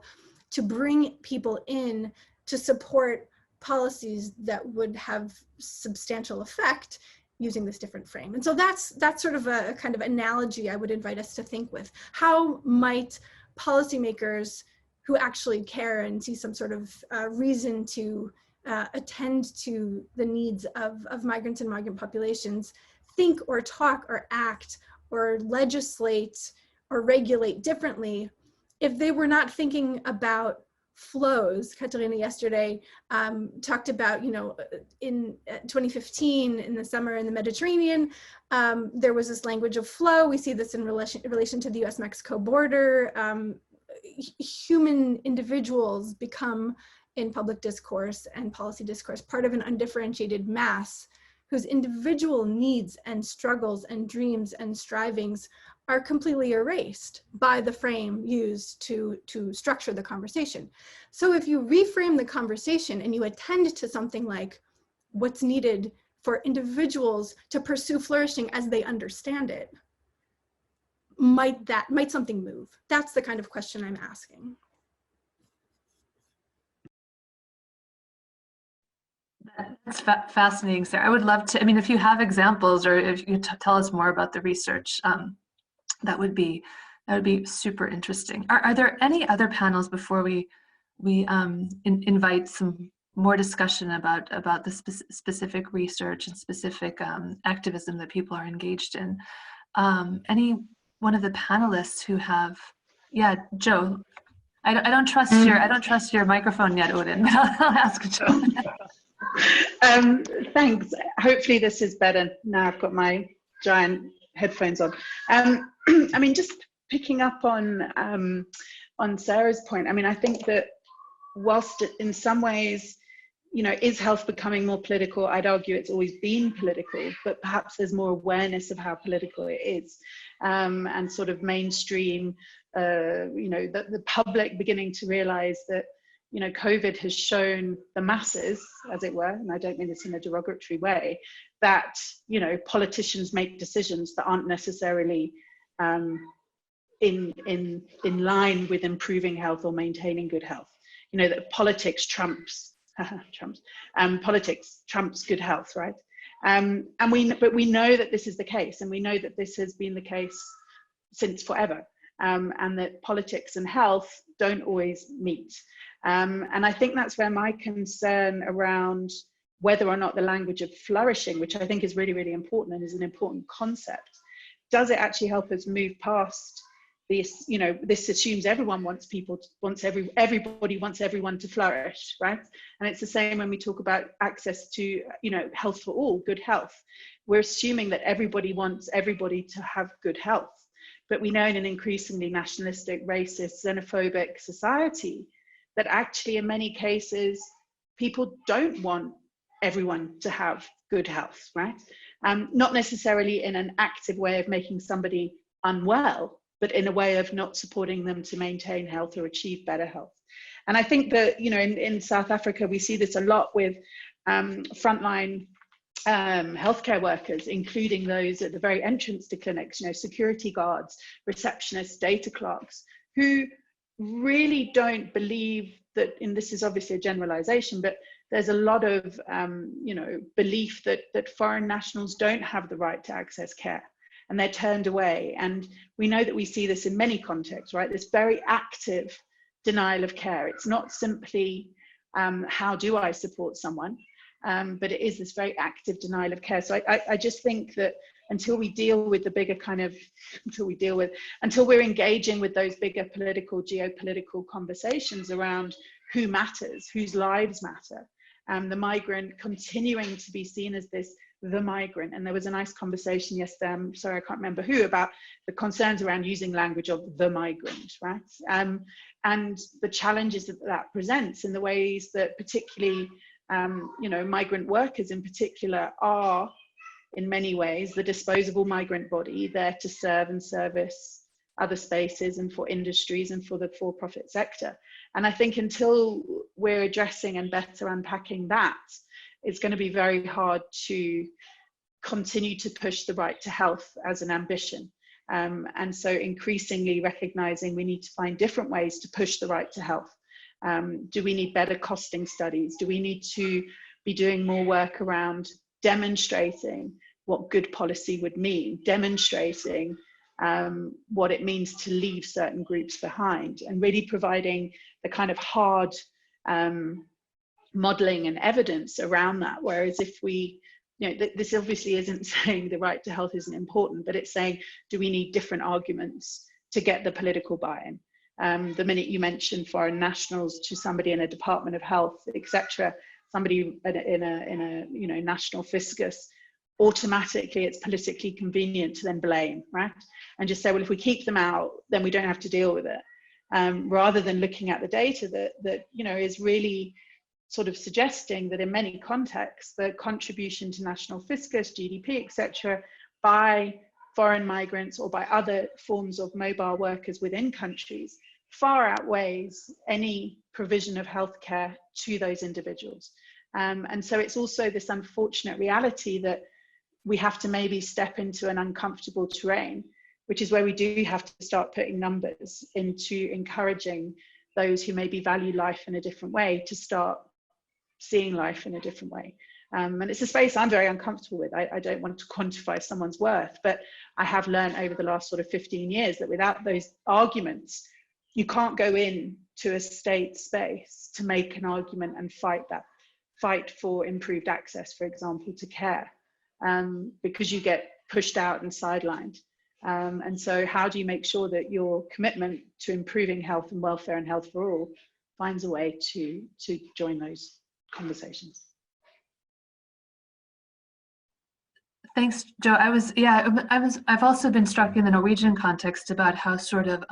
to bring people in to support policies that would have substantial effect using this different frame? And so that's sort of a kind of analogy I would invite us to think with. How might policymakers who actually care and see some sort of reason to attend to the needs of migrants and migrant populations think or talk or act or legislate or regulate differently if they were not thinking about flows? Katarina yesterday talked about, in 2015 in the summer in the Mediterranean, there was this language of flow. We see this in relation to the US-Mexico border. Human individuals become, in public discourse and policy discourse, part of an undifferentiated mass whose individual needs and struggles and dreams and strivings are completely erased by the frame used to structure the conversation. So if you reframe the conversation and you attend to something like what's needed for individuals to pursue flourishing as they understand it, might something move? That's the kind of question I'm asking. That's fascinating, Sarah. I would love to, if you have examples or if you tell us more about the research, that would be super interesting. Are there any other panels before we invite some more discussion about the specific research and specific activism that people are engaged in? Any one of the panelists who have, yeah, Joe. I don't trust your microphone yet, Odin, but I'll ask Joe. Thanks. Hopefully this is better now. I've got my giant headphones on. Just picking up on Sarah's point. I think that whilst in some ways, is health becoming more political? I'd argue it's always been political, but perhaps there's more awareness of how political it is, and sort of mainstream. The public beginning to realize that. COVID has shown the masses, as it were, and I don't mean this in a derogatory way, that, politicians make decisions that aren't necessarily in line with improving health or maintaining good health. That politics trumps good health, right? But we know that this is the case, and we know that this has been the case since forever, and that politics and health don't always meet. And I think that's where my concern around whether or not the language of flourishing, which I think is really, really important and is an important concept, does it actually help us move past this? You know, this assumes everyone wants everybody wants everyone to flourish, right? And it's the same when we talk about access to, you know, health for all, good health. We're assuming that everybody wants everybody to have good health. But we know in an increasingly nationalistic, racist, xenophobic society that actually in many cases, people don't want everyone to have good health, right? Not necessarily in an active way of making somebody unwell, but in a way of not supporting them to maintain health or achieve better health. And I think that, you know, in South Africa, we see this a lot with frontline healthcare workers, including those at the very entrance to clinics, you know, security guards, receptionists, data clerks, who really don't believe that, and this is obviously a generalization, but there's a lot of, you know, belief that foreign nationals don't have the right to access care, and they're turned away. And we know that we see this in many contexts, right? This very active denial of care. It's not simply, how do I support someone? But it is this very active denial of care. So I just think that until we deal with the bigger kind of, until we're engaging with those bigger political, geopolitical conversations around who matters, whose lives matter, the migrant continuing to be seen as the migrant. And there was a nice conversation yesterday, I'm sorry, I can't remember who, about the concerns around using language of the migrant, right? And the challenges that presents in the ways that particularly, you know, migrant workers in particular are in many ways the disposable migrant body there to serve and service other spaces and for industries and for the for-profit sector. And I think until we're addressing and better unpacking that, it's going to be very hard to continue to push the right to health as an ambition. And so increasingly recognizing we need to find different ways to push the right to health. Do we need better costing studies? Do we need to be doing more work around demonstrating what good policy would mean, demonstrating what it means to leave certain groups behind, and really providing the kind of hard modeling and evidence around that? Whereas if we, you know, this obviously isn't saying the right to health isn't important, but it's saying, do we need different arguments to get the political buy-in? The minute you mention foreign nationals to somebody in a Department of Health, etc., somebody in a you know, national fiscus, automatically it's politically convenient to then blame, right? And just say, well, if we keep them out, then we don't have to deal with it. Rather than looking at the data that you know, is really sort of suggesting that in many contexts, the contribution to national fiscus, GDP, etc., by foreign migrants or by other forms of mobile workers within countries far outweighs any provision of healthcare to those individuals. And so it's also this unfortunate reality that we have to maybe step into an uncomfortable terrain, which is where we do have to start putting numbers into encouraging those who maybe value life in a different way to start seeing life in a different way. And it's a space I'm very uncomfortable with. I don't want to quantify someone's worth, but I have learned over the last sort of 15 years that without those arguments, you can't go in to a state space to make an argument and fight for improved access, for example, to care, because you get pushed out and sidelined. And so how do you make sure that your commitment to improving health and welfare and health for all finds a way to join those conversations? Thanks, Joe. I've also been struck in the Norwegian context about how sort of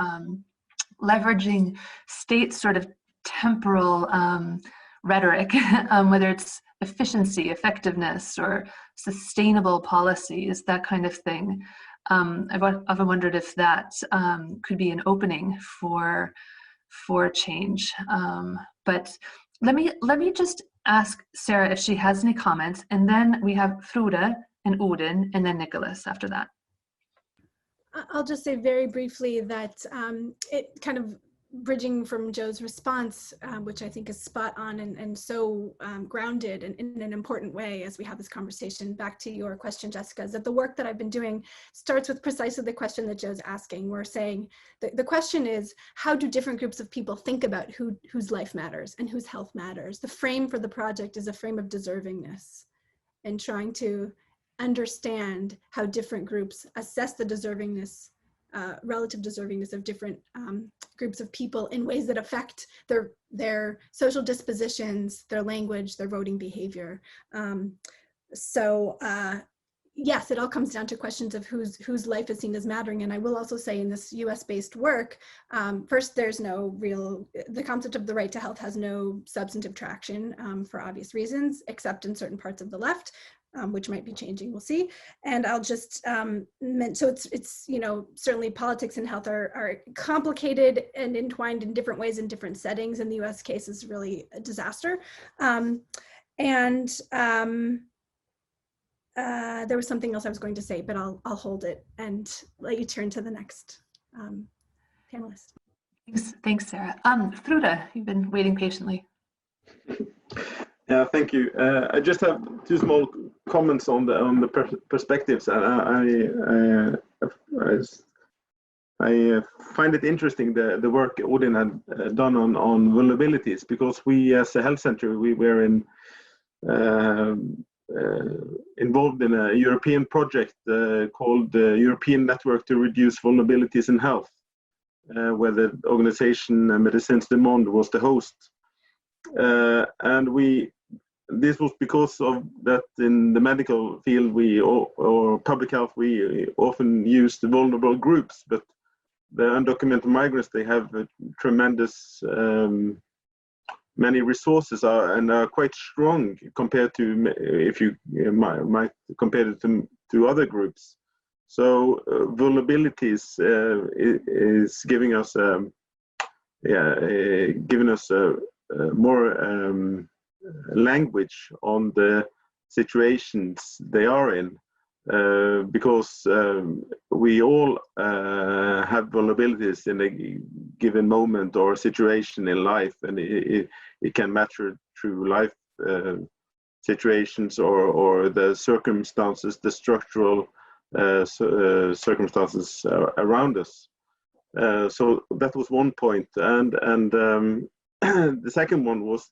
leveraging state sort of temporal rhetoric, whether it's efficiency, effectiveness, or sustainable policies, that kind of thing. I've often wondered if that could be an opening for change. But let me just ask Sarah if she has any comments, and then we have Frode and Odin, and then Nicholas after that. I'll just say very briefly that it kind of bridging from Joe's response, which I think is spot on and so grounded in an important way as we have this conversation, back to your question, Jessica, is that the work that I've been doing starts with precisely the question that Joe's asking. We're saying, the question is, how do different groups of people think about whose life matters and whose health matters? The frame for the project is a frame of deservingness, and trying to understand how different groups assess the deservingness, relative deservingness of different groups of people in ways that affect their social dispositions, their language, their voting behavior. Yes, it all comes down to questions of whose life is seen as mattering. And I will also say in this US-based work, first, there's no the concept of the right to health has no substantive traction for obvious reasons, except in certain parts of the left, which might be changing, we'll see. And I'll just, so it's certainly politics and health are complicated and entwined in different ways in different settings. In the US case is really a disaster. There was something else I was going to say, but I'll hold it and let you turn to the next panelist. Thanks, Sarah. Frode, you've been waiting patiently. Yeah, thank you. I just have two small comments on the perspectives. I find it interesting the work Odin had done on vulnerabilities, because we as a health center, we were involved in a European project called the European Network to Reduce Vulnerabilities in Health, where the organization Médecins du Monde was the host. And this was because of that in the medical field or public health, we often use the vulnerable groups, but the undocumented migrants, they have a tremendous many resources and are quite strong compared to, if you might compare it to other groups. So vulnerabilities is giving us more language on the situations they are in, because we all have vulnerabilities in a given moment or situation in life, and it can matter through life situations or the circumstances, the structural circumstances around us. So that was one point, and the second one was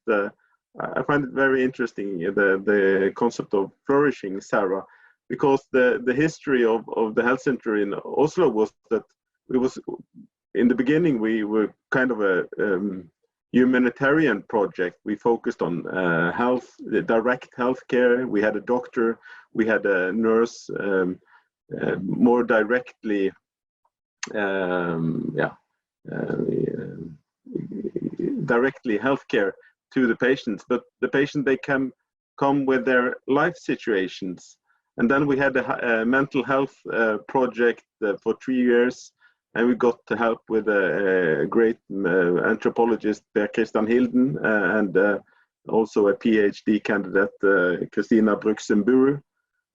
I find it very interesting, the concept of flourishing, Sarah, because the history of the health center in Oslo was that in the beginning we were kind of a humanitarian project. We focused on health, the direct healthcare. We had a doctor, we had a nurse, more directly, directly healthcare to the patients. But the patient, they can come with their life situations. And then we had a mental health project for 3 years, and we got to help with a great anthropologist, Per Christian Hilden, and also a PhD candidate, Christina Bruxenburu,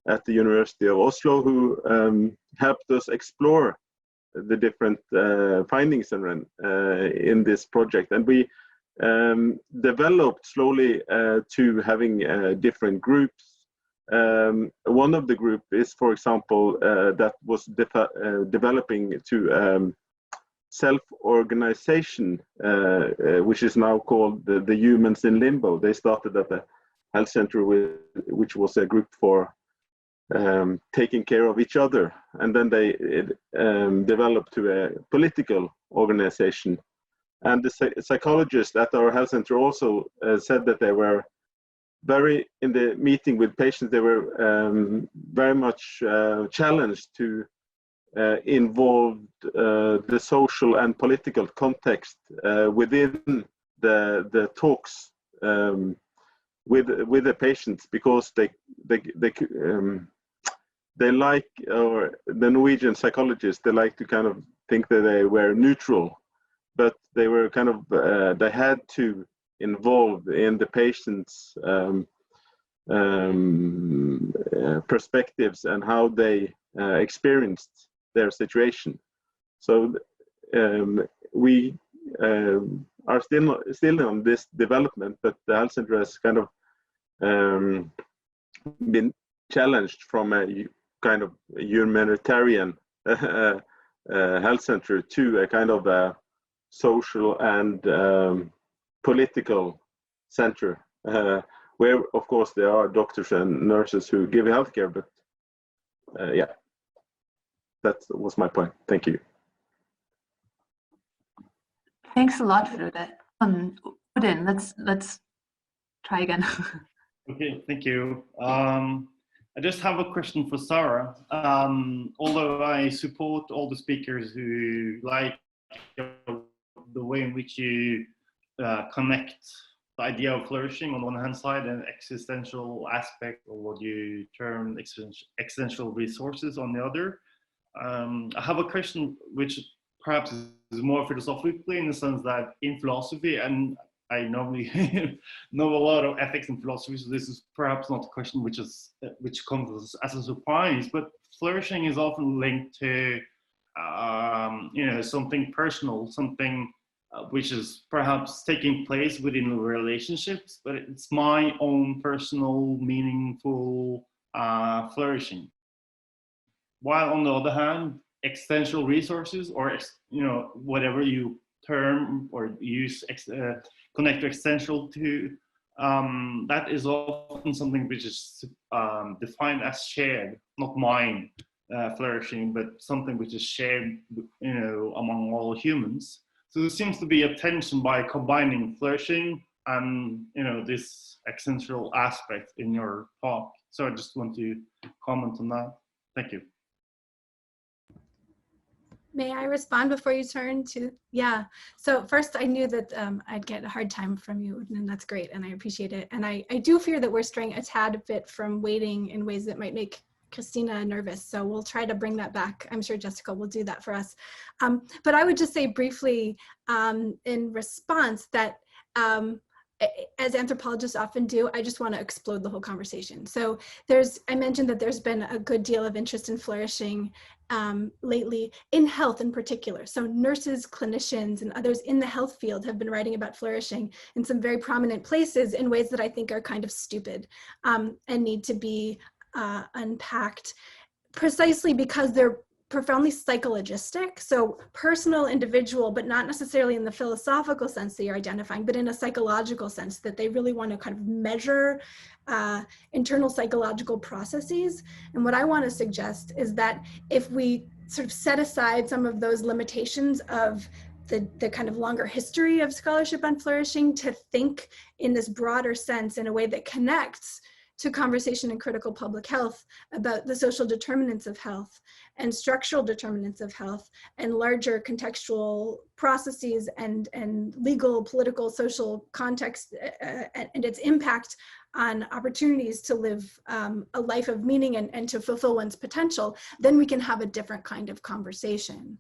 at the University of Oslo, who helped us explore the different findings in this project. And we developed slowly to having different groups. One of the group is, for example, that was developing to self-organization, which is now called the Humans in Limbo. They started at the health center, which was a group for taking care of each other, and then they developed to a political organization. And the psychologists at our health center also said that they were in the meeting with patients, they were very much challenged to involve the social and political context within the talks with the patients, because they like, or the Norwegian psychologists, they like to kind of think that they were neutral, but they were kind of they had to involve in the patients' perspectives and how they experienced their situation. So we are still on this development, but the health center has kind of been challenged from a kind of humanitarian health center to a kind of a social and political center, where of course there are doctors and nurses who give healthcare, but Yeah, that was my point. Thank you. Thanks a lot, Frode. Odin, let's try again. Okay, thank you. I just have a question for Sarah. Although I support all the speakers who like the way in which you connect the idea of flourishing on one hand side and existential aspect, or what you term existential resources on the other. I have a question which perhaps is more philosophically, in the sense that in philosophy, and I normally know a lot of ethics and philosophy, so this is perhaps not a question which comes as a surprise, but flourishing is often linked to something personal, something which is perhaps taking place within relationships, but it's my own personal, meaningful flourishing. While on the other hand, existential resources, or whatever you term or use connect to existential to, that is often something which is defined as shared, not mine flourishing, but something which is shared, among all humans. So there seems to be a tension by combining flourishing and this existential aspect in your talk. So I just want to comment on that. Thank you. May I respond before you turn to? Yeah. So first, I knew that I'd get a hard time from you, and that's great, and I appreciate it. And I do fear that we're straying a tad bit from waiting in ways that might make Christina nervous. So we'll try to bring that back. I'm sure Jessica will do that for us. But I would just say briefly in response that as anthropologists often do, I just want to explode the whole conversation. So I mentioned that there's been a good deal of interest in flourishing lately, in health in particular. So nurses, clinicians, and others in the health field have been writing about flourishing in some very prominent places in ways that I think are kind of stupid and need to be unpacked, precisely because they're profoundly psychologistic, so personal, individual, but not necessarily in the philosophical sense that you're identifying, but in a psychological sense, that they really want to kind of measure internal psychological processes. And what I want to suggest is that if we sort of set aside some of those limitations of the kind of longer history of scholarship on flourishing to think in this broader sense in a way that connects to conversation in critical public health about the social determinants of health and structural determinants of health and larger contextual processes and legal, political, social context and its impact on opportunities to live a life of meaning and to fulfill one's potential, then we can have a different kind of conversation.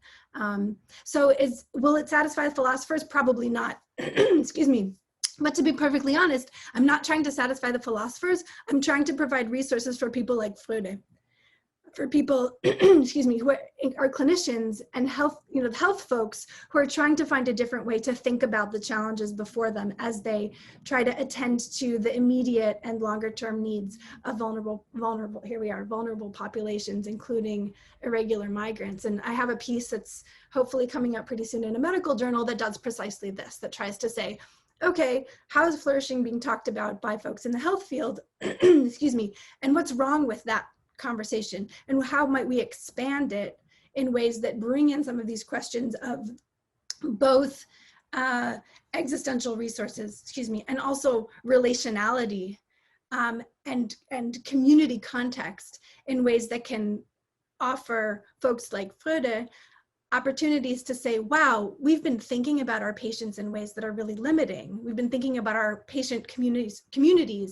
So will it satisfy the philosophers? Probably not. Excuse me. But to be perfectly honest, I'm not trying to satisfy the philosophers. I'm trying to provide resources for people like Frode, for people, excuse me, who are clinicians and health folks who are trying to find a different way to think about the challenges before them as they try to attend to the immediate and longer term needs of vulnerable populations, including irregular migrants. And I have a piece that's hopefully coming out pretty soon in a medical journal that does precisely this, that tries to say, okay, how is flourishing being talked about by folks in the health field, excuse me, and what's wrong with that conversation? And how might we expand it in ways that bring in some of these questions of both existential resources, excuse me, and also relationality and community context in ways that can offer folks like Frode opportunities to say, wow, we've been thinking about our patients in ways that are really limiting. We've been thinking about our patient communities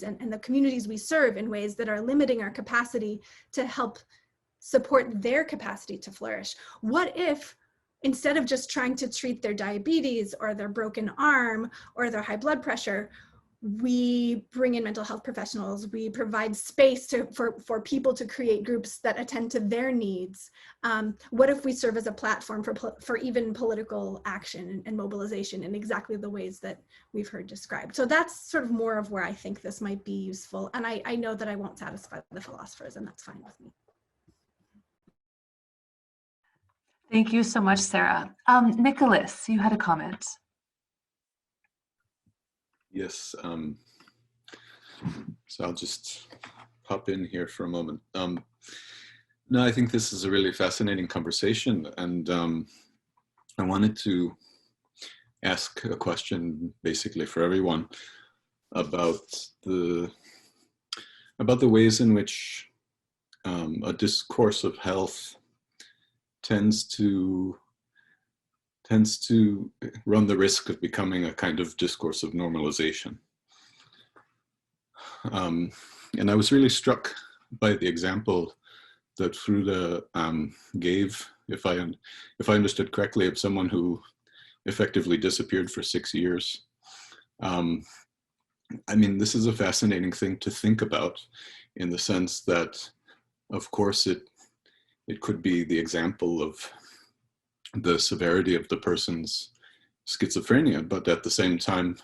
and the communities we serve in ways that are limiting our capacity to help support their capacity to flourish. What if, instead of just trying to treat their diabetes or their broken arm or their high blood pressure, we bring in mental health professionals, we provide space for people to create groups that attend to their needs. What if we serve as a platform for even political action and mobilization in exactly the ways that we've heard described? So that's sort of more of where I think this might be useful. And I know that I won't satisfy the philosophers, and that's fine with me. Thank you so much, Sarah. Nicholas, you had a comment. Yes, so I'll just pop in here for a moment. No, I think this is a really fascinating conversation, and I wanted to ask a question basically for everyone about the ways in which a discourse of health tends to run the risk of becoming a kind of discourse of normalization. And I was really struck by the example that Frude gave, if I understood correctly, of someone who effectively disappeared for 6 years. I mean, this is a fascinating thing to think about, in the sense that, of course, it could be the example of the severity of the person's schizophrenia, but at the same time,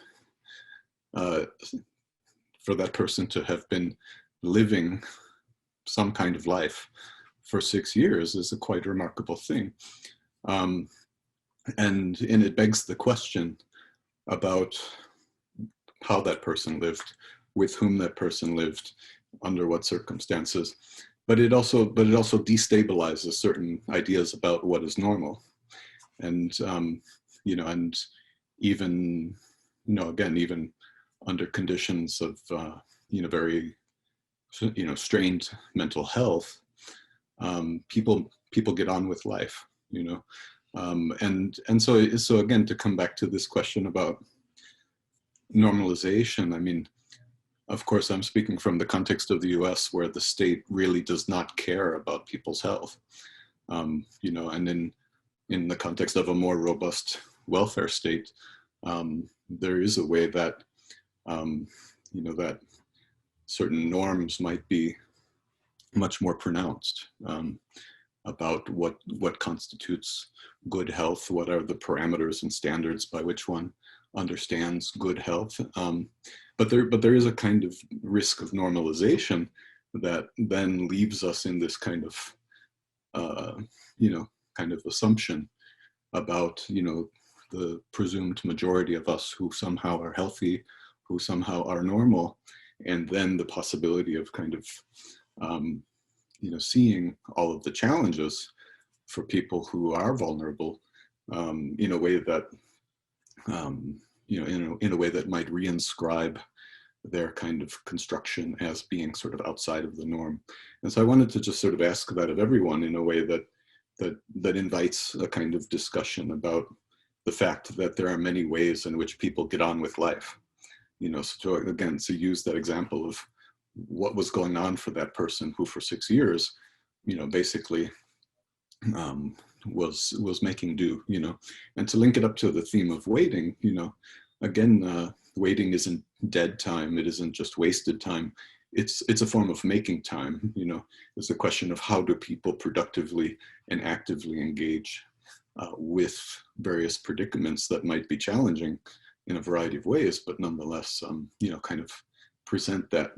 for that person to have been living some kind of life for 6 years is a quite remarkable thing. And it begs the question about how that person lived, with whom that person lived, under what circumstances. But it also destabilizes certain ideas about what is normal. And, you know, and even, you know, again, even under conditions of, you know, very, you know, strained mental health, people get on with life, you know. And so again, to come back to this question about normalization, I mean, of course, I'm speaking from the context of the US, where the state really does not care about people's health, you know, and in the context of a more robust welfare state, there is a way that, you know, that certain norms might be much more pronounced about what constitutes good health, what are the parameters and standards by which one understands good health. But there is a kind of risk of normalization that then leaves us in this kind of, you know, kind of assumption about, you know, the presumed majority of us who somehow are healthy, who somehow are normal, and then the possibility of kind of, you know, seeing all of the challenges for people who are vulnerable in a way that, you know, in a way that might reinscribe their kind of construction as being sort of outside of the norm. And so I wanted to just sort of ask that of everyone in a way that invites a kind of discussion about the fact that there are many ways in which people get on with life. You know, so again, to use that example of what was going on for that person who for 6 years, you know, basically was making do, you know, and to link it up to the theme of waiting, you know, again, waiting isn't dead time. It isn't just wasted time. It's a form of making time, you know. It's a question of how do people productively and actively engage with various predicaments that might be challenging in a variety of ways, but nonetheless, you know, kind of present that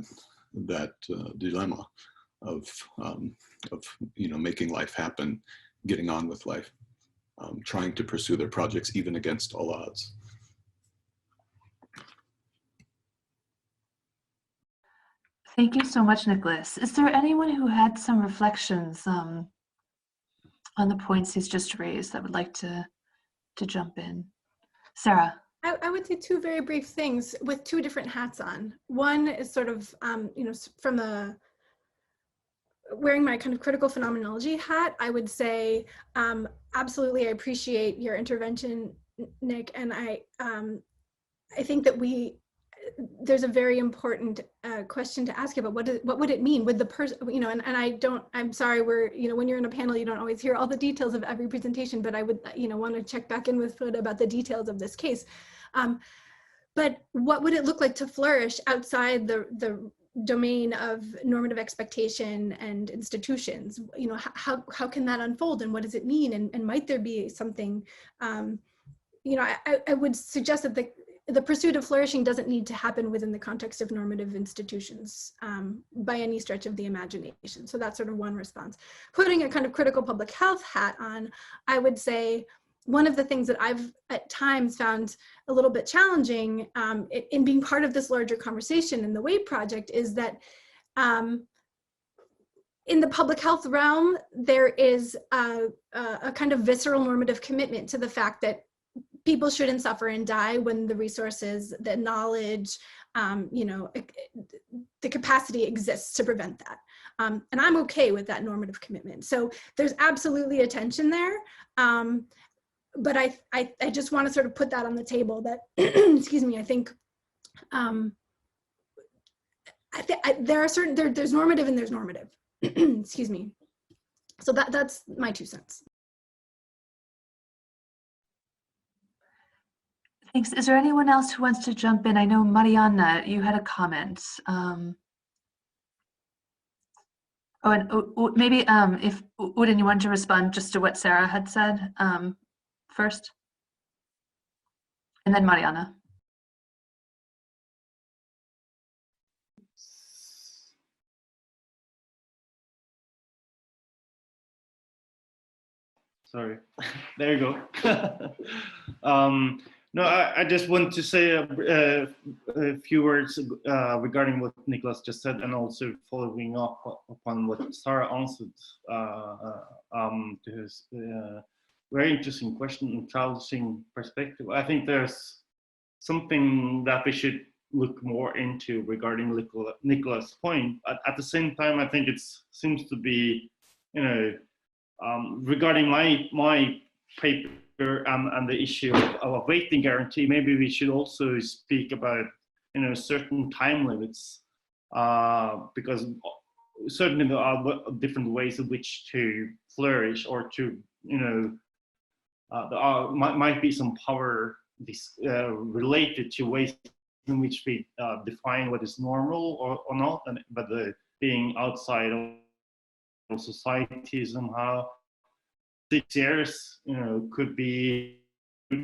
dilemma of you know, making life happen, getting on with life, trying to pursue their projects even against all odds. Thank you so much, Nicholas. Is there anyone who had some reflections on the points he's just raised that would like to jump in? Sarah. I would say two very brief things with two different hats on. One is sort of, you know, from the wearing my kind of critical phenomenology hat, I would say, absolutely, I appreciate your intervention, Nick, and I think that there's a very important question to ask about what would it mean with the person, you know, and I'm sorry, you know, when you're in a panel, you don't always hear all the details of every presentation, but I would, you know, want to check back in with Frude about the details of this case. But what would it look like to flourish outside the domain of normative expectation and institutions? You know, how can that unfold, and what does it mean? And might there be something, you know, I would suggest that the pursuit of flourishing doesn't need to happen within the context of normative institutions by any stretch of the imagination. So that's sort of one response. Putting a kind of critical public health hat on, I would say one of the things that I've at times found a little bit challenging in being part of this larger conversation in the WAIT project is that in the public health realm, there is a kind of visceral normative commitment to the fact that people shouldn't suffer and die when the resources, the knowledge, you know, the capacity exists to prevent that. And I'm okay with that normative commitment. So there's absolutely a tension there. But I just want to sort of put that on the table that, excuse me, I think there are certain, there's normative and there's normative. Excuse me. So that's my 2 cents. Thanks. Is there anyone else who wants to jump in? I know Mariana, you had a comment. Oh, and maybe if Odin, you want to respond just to what Sarah had said first, and then Mariana. Sorry, there you go. No, I just want to say a few words regarding what Nicholas just said, and also following up upon what Sarah answered to his very interesting question and challenging perspective. I think there's something that we should look more into regarding Nicholas' point. At the same time, I think it seems to be, you know, regarding my paper and the issue of a waiting guarantee, maybe we should also speak about, you know, certain time limits, because certainly there are different ways in which to flourish, or to, you know, there might be some power related to ways in which we define what is normal or not, but being outside of society somehow. 6 years, you know, could be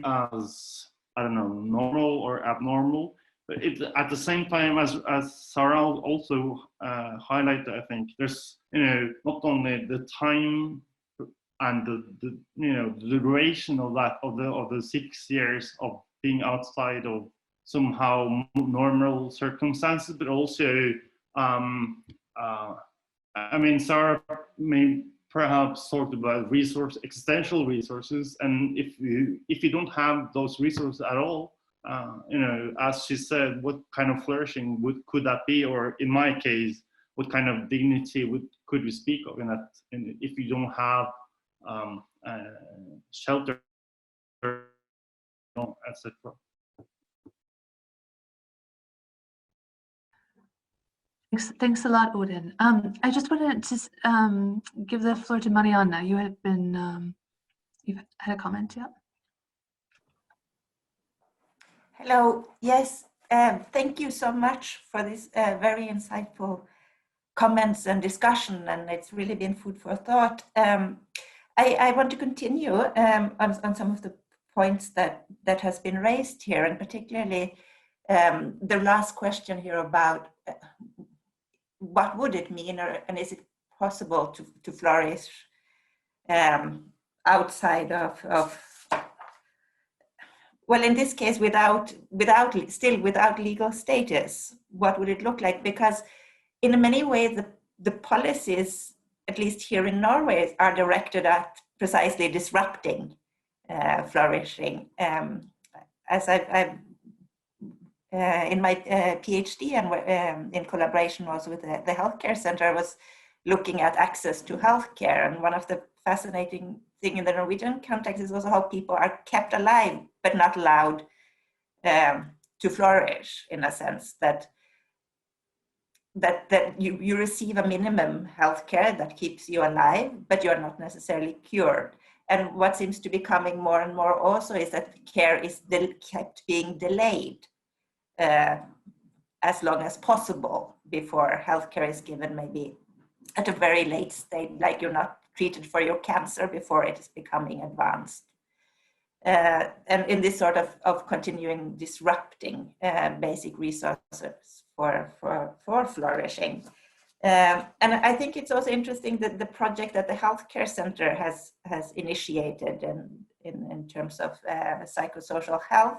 as, I don't know, normal or abnormal. But it, at the same time, as Sarah also highlighted, I think there's, you know, not only the time and the you know, the duration of that, of the 6 years of being outside of somehow normal circumstances, but also, I mean, Sarah perhaps talked about existential resources, and if you don't have those resources at all, you know, as she said, what kind of flourishing could that be? Or in my case, what kind of dignity could we speak of in that? If you don't have shelter, etc. Thanks a lot, Odin. I just wanted to give the floor to Mariana. You had been, you've had a comment, yeah? Hello, yes, thank you so much for this very insightful comments and discussion, and it's really been food for thought. I want to continue on some of the points that has been raised here, and particularly the last question here about what would it mean, and is it possible to flourish outside of well, in this case, without legal status? What would it look like? Because in many ways, the policies, at least here in Norway, are directed at precisely disrupting flourishing. As I've in my PhD and in collaboration also with the healthcare center, I was looking at access to healthcare, and one of the fascinating thing in the Norwegian context is also how people are kept alive but not allowed to flourish, in a sense that you receive a minimum healthcare that keeps you alive, but you're not necessarily cured. And what seems to be coming more and more also is that care is kept being delayed as long as possible before healthcare is given, maybe at a very late stage, like you're not treated for your cancer before it is becoming advanced. And in this sort of continuing disrupting basic resources for flourishing. And I think it's also interesting that the project that the healthcare center has initiated in terms of psychosocial health,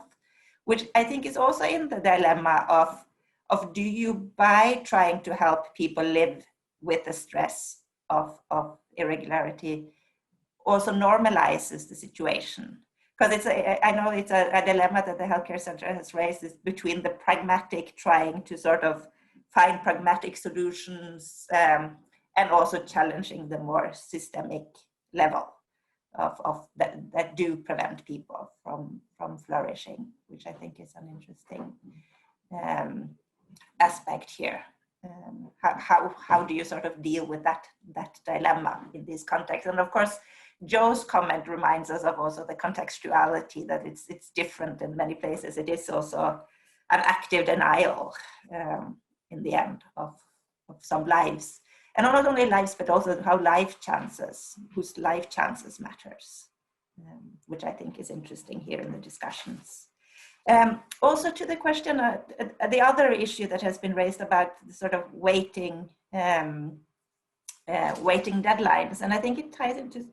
which I think is also in the dilemma of do you, by trying to help people live with the stress of irregularity also normalizes the situation. Because I know it's a dilemma that the healthcare center has raised, is between the pragmatic, trying to sort of find pragmatic solutions, and also challenging the more systemic level of that do prevent people from flourishing, which I think is an interesting aspect here. How do you sort of deal with that dilemma in this context? And of course, Joe's comment reminds us of also the contextuality, that it's different in many places. It is also an active denial in the end of some lives, and not only lives, but also how whose life chances matters, which I think is interesting here in the discussions. Also to the question, the other issue that has been raised about the sort of waiting deadlines, and I think it ties into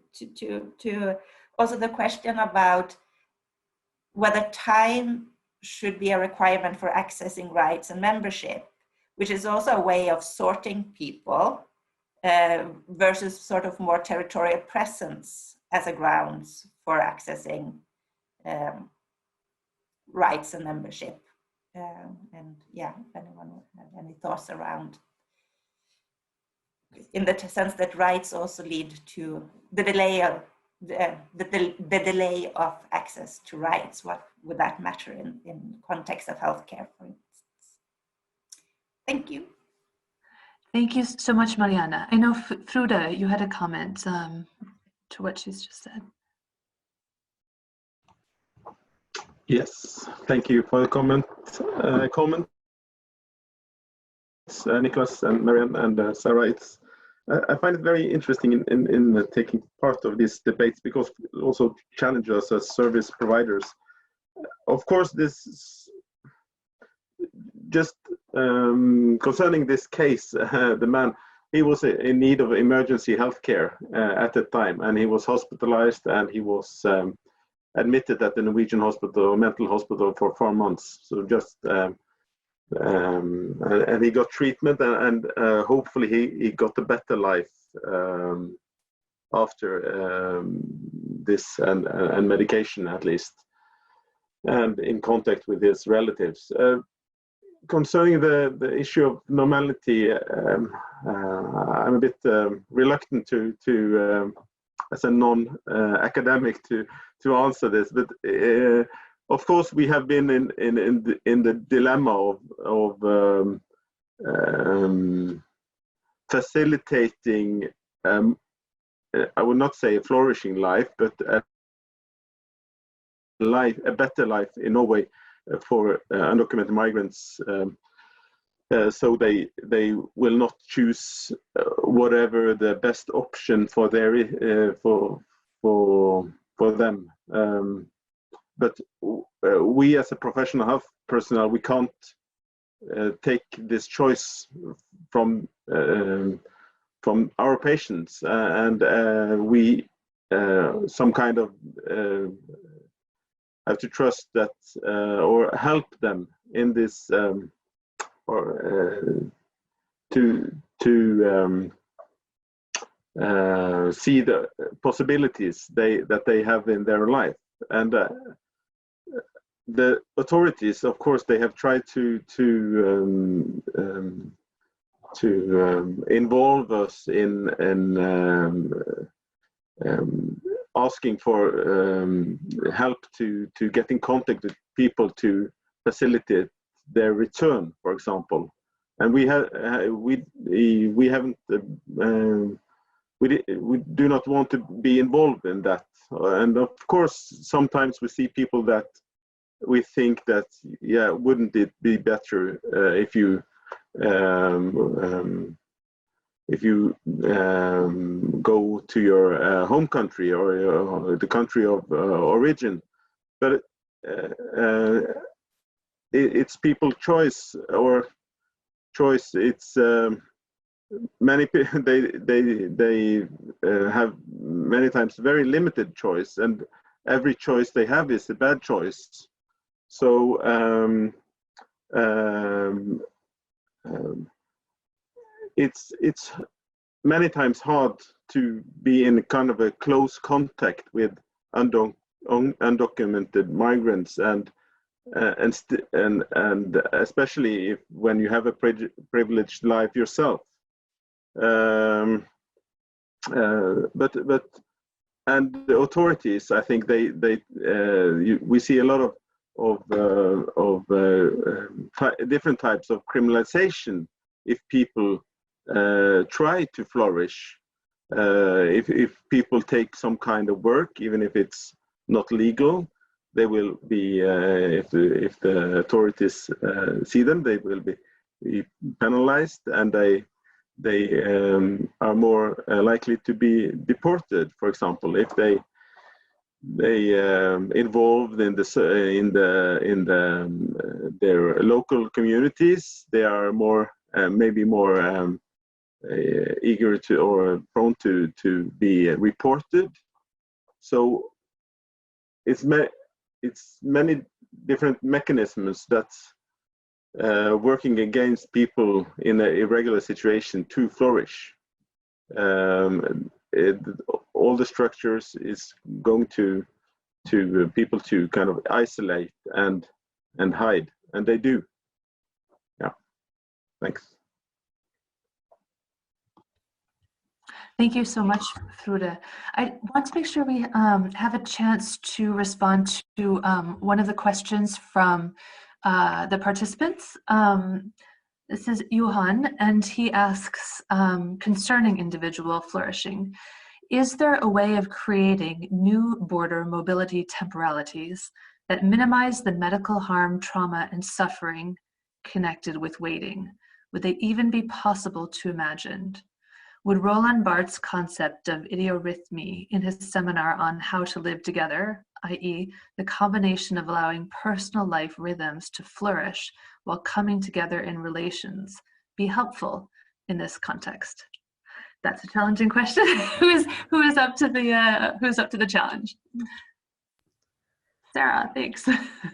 to also the question about whether time should be a requirement for accessing rights and membership, which is also a way of sorting people versus sort of more territorial presence as a grounds for accessing rights and membership. And yeah, if anyone have any thoughts around, in the sense that rights also lead to the delay of the delay of access to rights. What would that matter in context of healthcare, for instance? Thank you. Thank you so much, Mariana. I know, Fruda, you had a comment to what she's just said. Yes, thank you for the comment. Nicholas and Marianne and Sarah. I find it very interesting in taking part of these debates, because it also challenges us as service providers. Of course, this just concerning this case, the man, he was in need of emergency healthcare at the time, and he was hospitalized, and he was admitted at the Norwegian hospital, mental hospital, for 4 months. So just and he got treatment, and hopefully he got a better life after this, and medication at least, and in contact with his relatives. Concerning the issue of normality, I'm a bit reluctant to as a non-academic to answer this, but of course we have been in the dilemma of facilitating, I would not say a flourishing life, but a better life in Norway for undocumented migrants, so they will not choose whatever the best option for their for them. But we as a professional health personnel, we can't take this choice from our patients, and we some kind of have to trust that or help them in this, or to see the possibilities that they have in their life. And the authorities, of course, they have tried to involve us in asking for help to get in contact with people to facilitate their return, for example. And we haven't we do not want to be involved in that. And of course, sometimes we see people that we think that, yeah, wouldn't it be better if you go to your home country or the country of origin, but it's people's choice, or choice. It's many people, they have many times very limited choice, and every choice they have is a bad choice. So it's many times hard to be in kind of a close contact with undocumented migrants, and especially if, when you have a privileged life yourself. And the authorities, I think we see a lot of different types of criminalization if people try to flourish. If people take some kind of work, even if it's not legal, they will be, if the authorities see them, they will be penalized, and they are more likely to be deported. For example, if they involved in their local communities, they are more maybe more eager to, or prone to be reported. So it's many different mechanisms that's working against people in an irregular situation to flourish. All the structures is going to people to kind of isolate and hide, and they do. Yeah, thanks. Thank you so much, Frode. I want to make sure we have a chance to respond to one of the questions from the participants. This is Johan, and he asks, concerning individual flourishing, is there a way of creating new border mobility temporalities that minimize the medical harm, trauma, and suffering connected with waiting? Would they even be possible to imagine? Would Roland Barthes' concept of idiorhythmy in his seminar on how to live together, i.e. the combination of allowing personal life rhythms to flourish while coming together in relations, be helpful in this context? That's a challenging question. Who is up to the challenge? Sarah, thanks.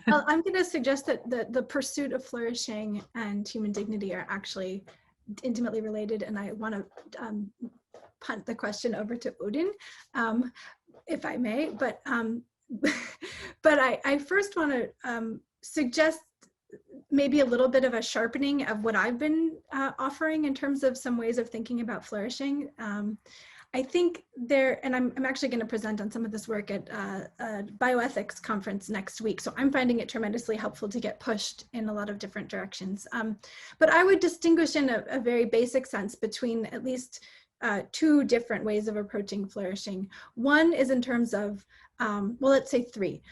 Well, I'm going to suggest that the pursuit of flourishing and human dignity are actually intimately related, and I want to punt the question over to Odin, if I may. But I first want to suggest maybe a little bit of a sharpening of what I've been offering in terms of some ways of thinking about flourishing. I think and I'm actually going to present on some of this work at a bioethics conference next week. So I'm finding it tremendously helpful to get pushed in a lot of different directions. But I would distinguish in a very basic sense between at least two different ways of approaching flourishing. One is in terms of, well, let's say three.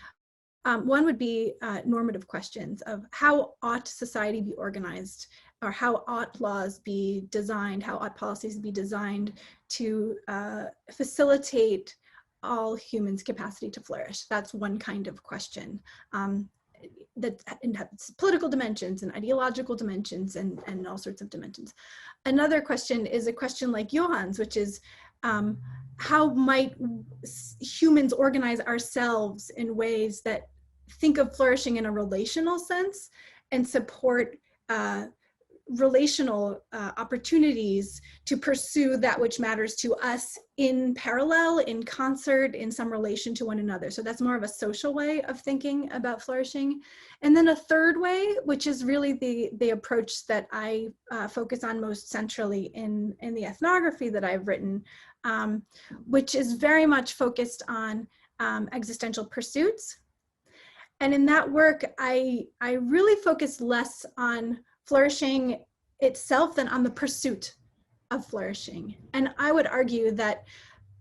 One would be normative questions of how ought society be organized, or how ought laws be designed, how ought policies be designed to facilitate all humans' capacity to flourish. That's one kind of question that has political dimensions and ideological dimensions and all sorts of dimensions. Another question is a question like Johan's, which is how might humans organize ourselves in ways that think of flourishing in a relational sense and support relational opportunities to pursue that which matters to us in parallel, in concert, in some relation to one another. So that's more of a social way of thinking about flourishing. And then a third way, which is really the approach that I focus on most centrally in the ethnography that I've written, which is very much focused on existential pursuits. And in that work, I really focus less on flourishing itself than on the pursuit of flourishing. And I would argue that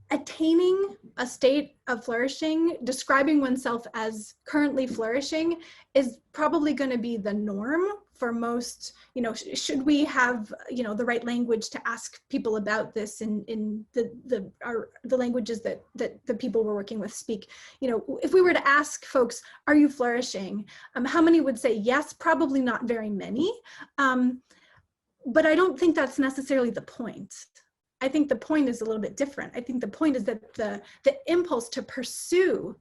attaining a state of flourishing, describing oneself as currently flourishing, is probably going to be the norm for most, should we have, the right language to ask people about this in the languages that the people we're working with speak. If we were to ask folks, are you flourishing? How many would say yes? Probably not very many. But I don't think that's necessarily the point. I think the point is a little bit different. I think the point is that the impulse to pursue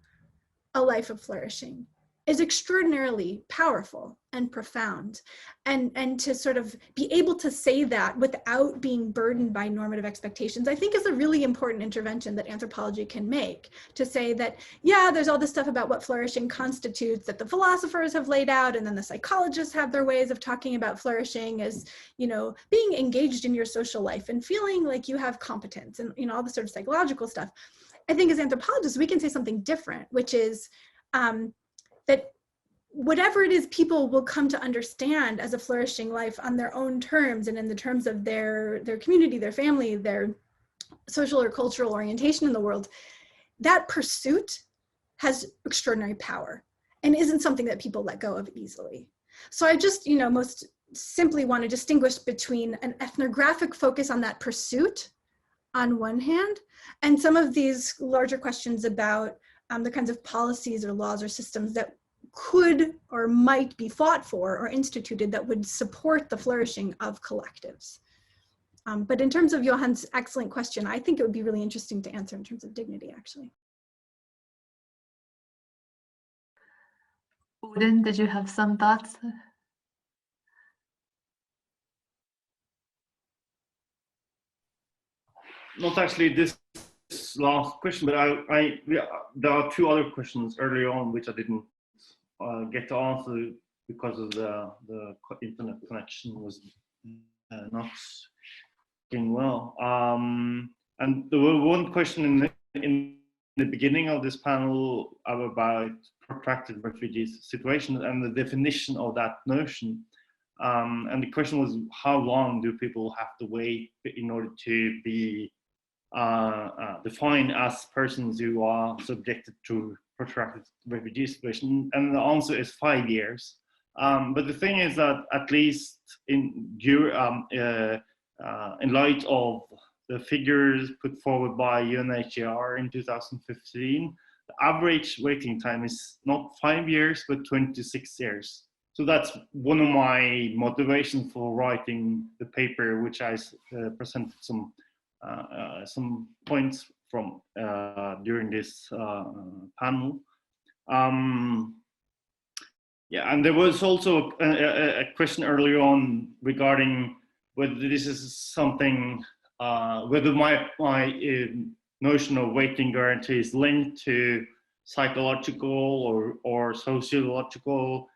a life of flourishing is extraordinarily powerful and profound. And to sort of be able to say that without being burdened by normative expectations, I think is a really important intervention that anthropology can make, to say that, yeah, there's all this stuff about what flourishing constitutes that the philosophers have laid out, and then the psychologists have their ways of talking about flourishing as, you know, being engaged in your social life and feeling like you have competence and, you know, all the sort of psychological stuff. I think as anthropologists, we can say something different, which is, that whatever it is people will come to understand as a flourishing life on their own terms and in the terms of their community, their family, their social or cultural orientation in the world, that pursuit has extraordinary power and isn't something that people let go of easily. So I just, you know, most simply want to distinguish between an ethnographic focus on that pursuit on one hand, and some of these larger questions about the kinds of policies or laws or systems that could or might be fought for or instituted that would support the flourishing of collectives. But in terms of Johan's excellent question, I think it would be really interesting to answer in terms of dignity, actually. Odin, did you have some thoughts? Not actually this last question, but there are two other questions earlier on which I didn't get to answer because of the internet connection was not working well. And there was one question in the beginning of this panel about protracted refugees situation and the definition of that notion. And the question was, how long do people have to wait in order to be defined as persons who are subjected to protracted refugee situation? And the answer is 5 years. But the thing is that at least in light of the figures put forward by UNHCR in 2015, the average waiting time is not 5 years, but 26 years. So that's one of my motivations for writing the paper, which I presented some points from during this panel. Yeah, and there was also a question earlier on regarding whether this is something, whether my notion of waiting guarantee is linked to psychological or sociological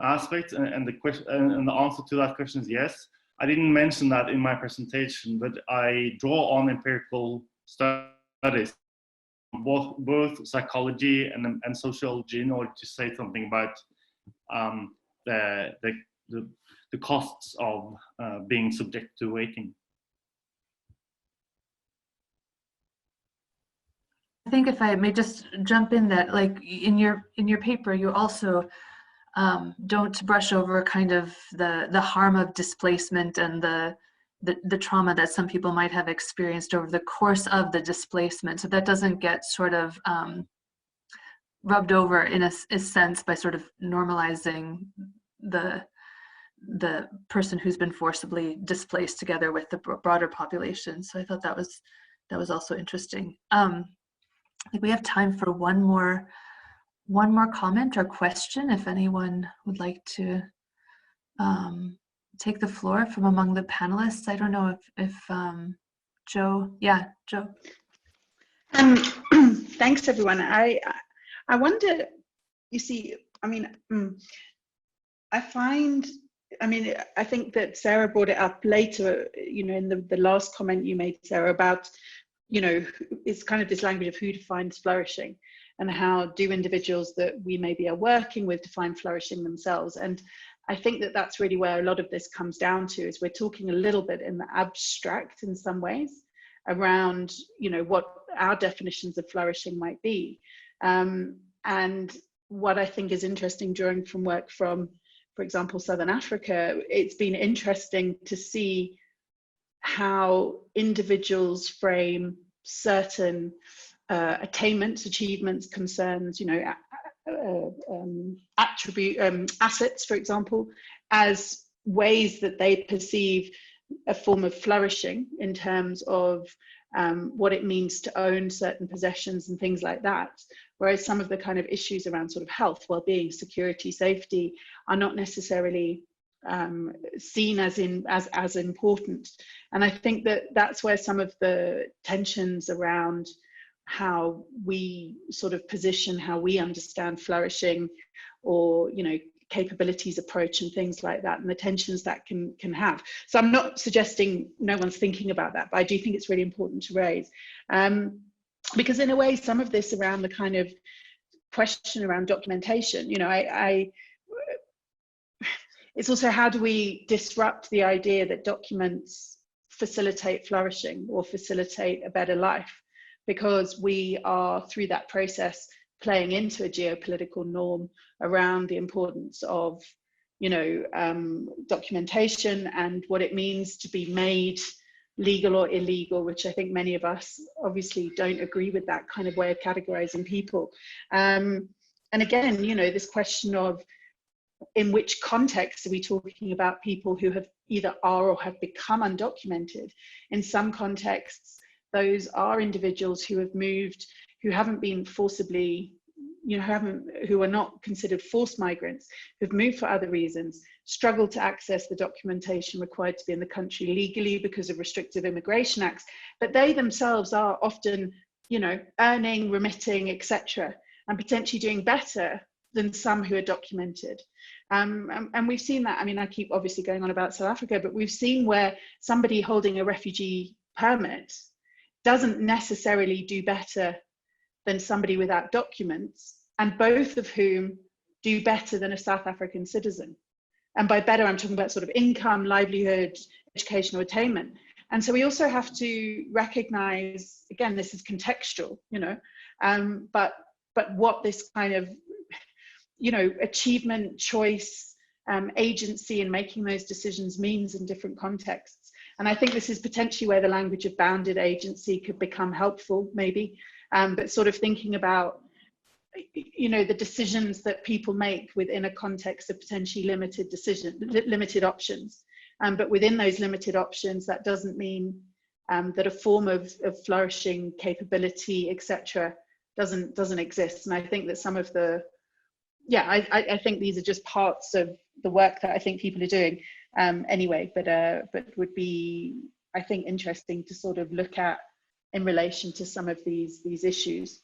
aspects, and the question and the answer to that question is yes. I didn't mention that in my presentation, but I draw on empirical studies, both psychology and sociology, in order to say something about the costs of being subject to waiting. I think if I may just jump in that, like in your paper, you also don't brush over kind of the harm of displacement and the trauma that some people might have experienced over the course of the displacement. So that doesn't get sort of rubbed over in a sense by sort of normalizing the person who's been forcibly displaced together with the broader population. So I thought that was also interesting. I think we have time for one more comment or question, if anyone would like to take the floor from among the panelists. I don't know if Joe, yeah, Joe. Thanks, everyone. I wonder, you see, I mean, I think that Sarah brought it up later, you know, in the last comment you made, Sarah, about, you know, it's kind of this language of who defines flourishing and how do individuals that we maybe are working with define flourishing themselves. And I think that that's really where a lot of this comes down to, is we're talking a little bit in the abstract in some ways around, you know, what our definitions of flourishing might be. And what I think is interesting, drawing from work from, for example, Southern Africa, it's been interesting to see how individuals frame certain attainments, achievements, concerns, you know, assets, for example, as ways that they perceive a form of flourishing in terms of what it means to own certain possessions and things like that. Whereas some of the kind of issues around sort of health, well-being, security, safety are not necessarily seen as important. And I think that that's where some of the tensions around how we sort of position, how we understand flourishing, or, you know, capabilities approach and things like that, and the tensions that can have. So I'm not suggesting no one's thinking about that, but I do think it's really important to raise, because in a way some of this around the kind of question around documentation, you know, it's also how do we disrupt the idea that documents facilitate flourishing or facilitate a better life, because we are through that process playing into a geopolitical norm around the importance of, you know, documentation and what it means to be made legal or illegal, which I think many of us obviously don't agree with that kind of way of categorizing people. And again, you know, this question of in which context are we talking about people who have either are or have become undocumented? In some contexts, those are individuals who have moved, who haven't been forcibly, you know, who are not considered forced migrants, who've moved for other reasons, struggled to access the documentation required to be in the country legally because of restrictive immigration acts, but they themselves are often, you know, earning, remitting, etc., and potentially doing better than some who are documented. And we've seen that. I mean, I keep obviously going on about South Africa, but we've seen where somebody holding a refugee permit doesn't necessarily do better than somebody without documents, and both of whom do better than a South African citizen. And by better, I'm talking about sort of income, livelihood, educational attainment. And so we also have to recognize, again, this is contextual, you know, but what this kind of, you know, achievement, choice, agency in making those decisions means in different contexts. And I think this is potentially where the language of bounded agency could become helpful, maybe, but sort of thinking about, you know, the decisions that people make within a context of potentially limited options. But within those limited options, that doesn't mean that a form of flourishing capability, etc., doesn't exist. And I think that some of the, yeah, I think these are just parts of the work that I think people are doing anyway, but would be, I think, interesting to sort of look at in relation to some of these issues.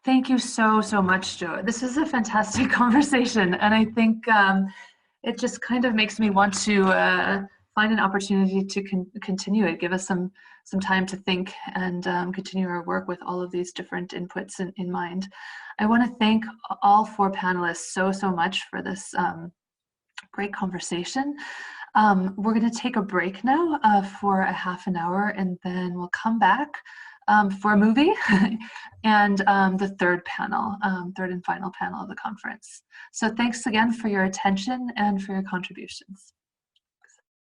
Thank you so much, Jo. This is a fantastic conversation, and I think it just kind of makes me want to find an opportunity to continue it, give us some time to think and continue our work with all of these different inputs in mind. I want to thank all four panelists so much for this great conversation. We're going to take a break now for a half an hour, and then we'll come back for a movie and the third and final panel of the conference. So thanks again for your attention and for your contributions.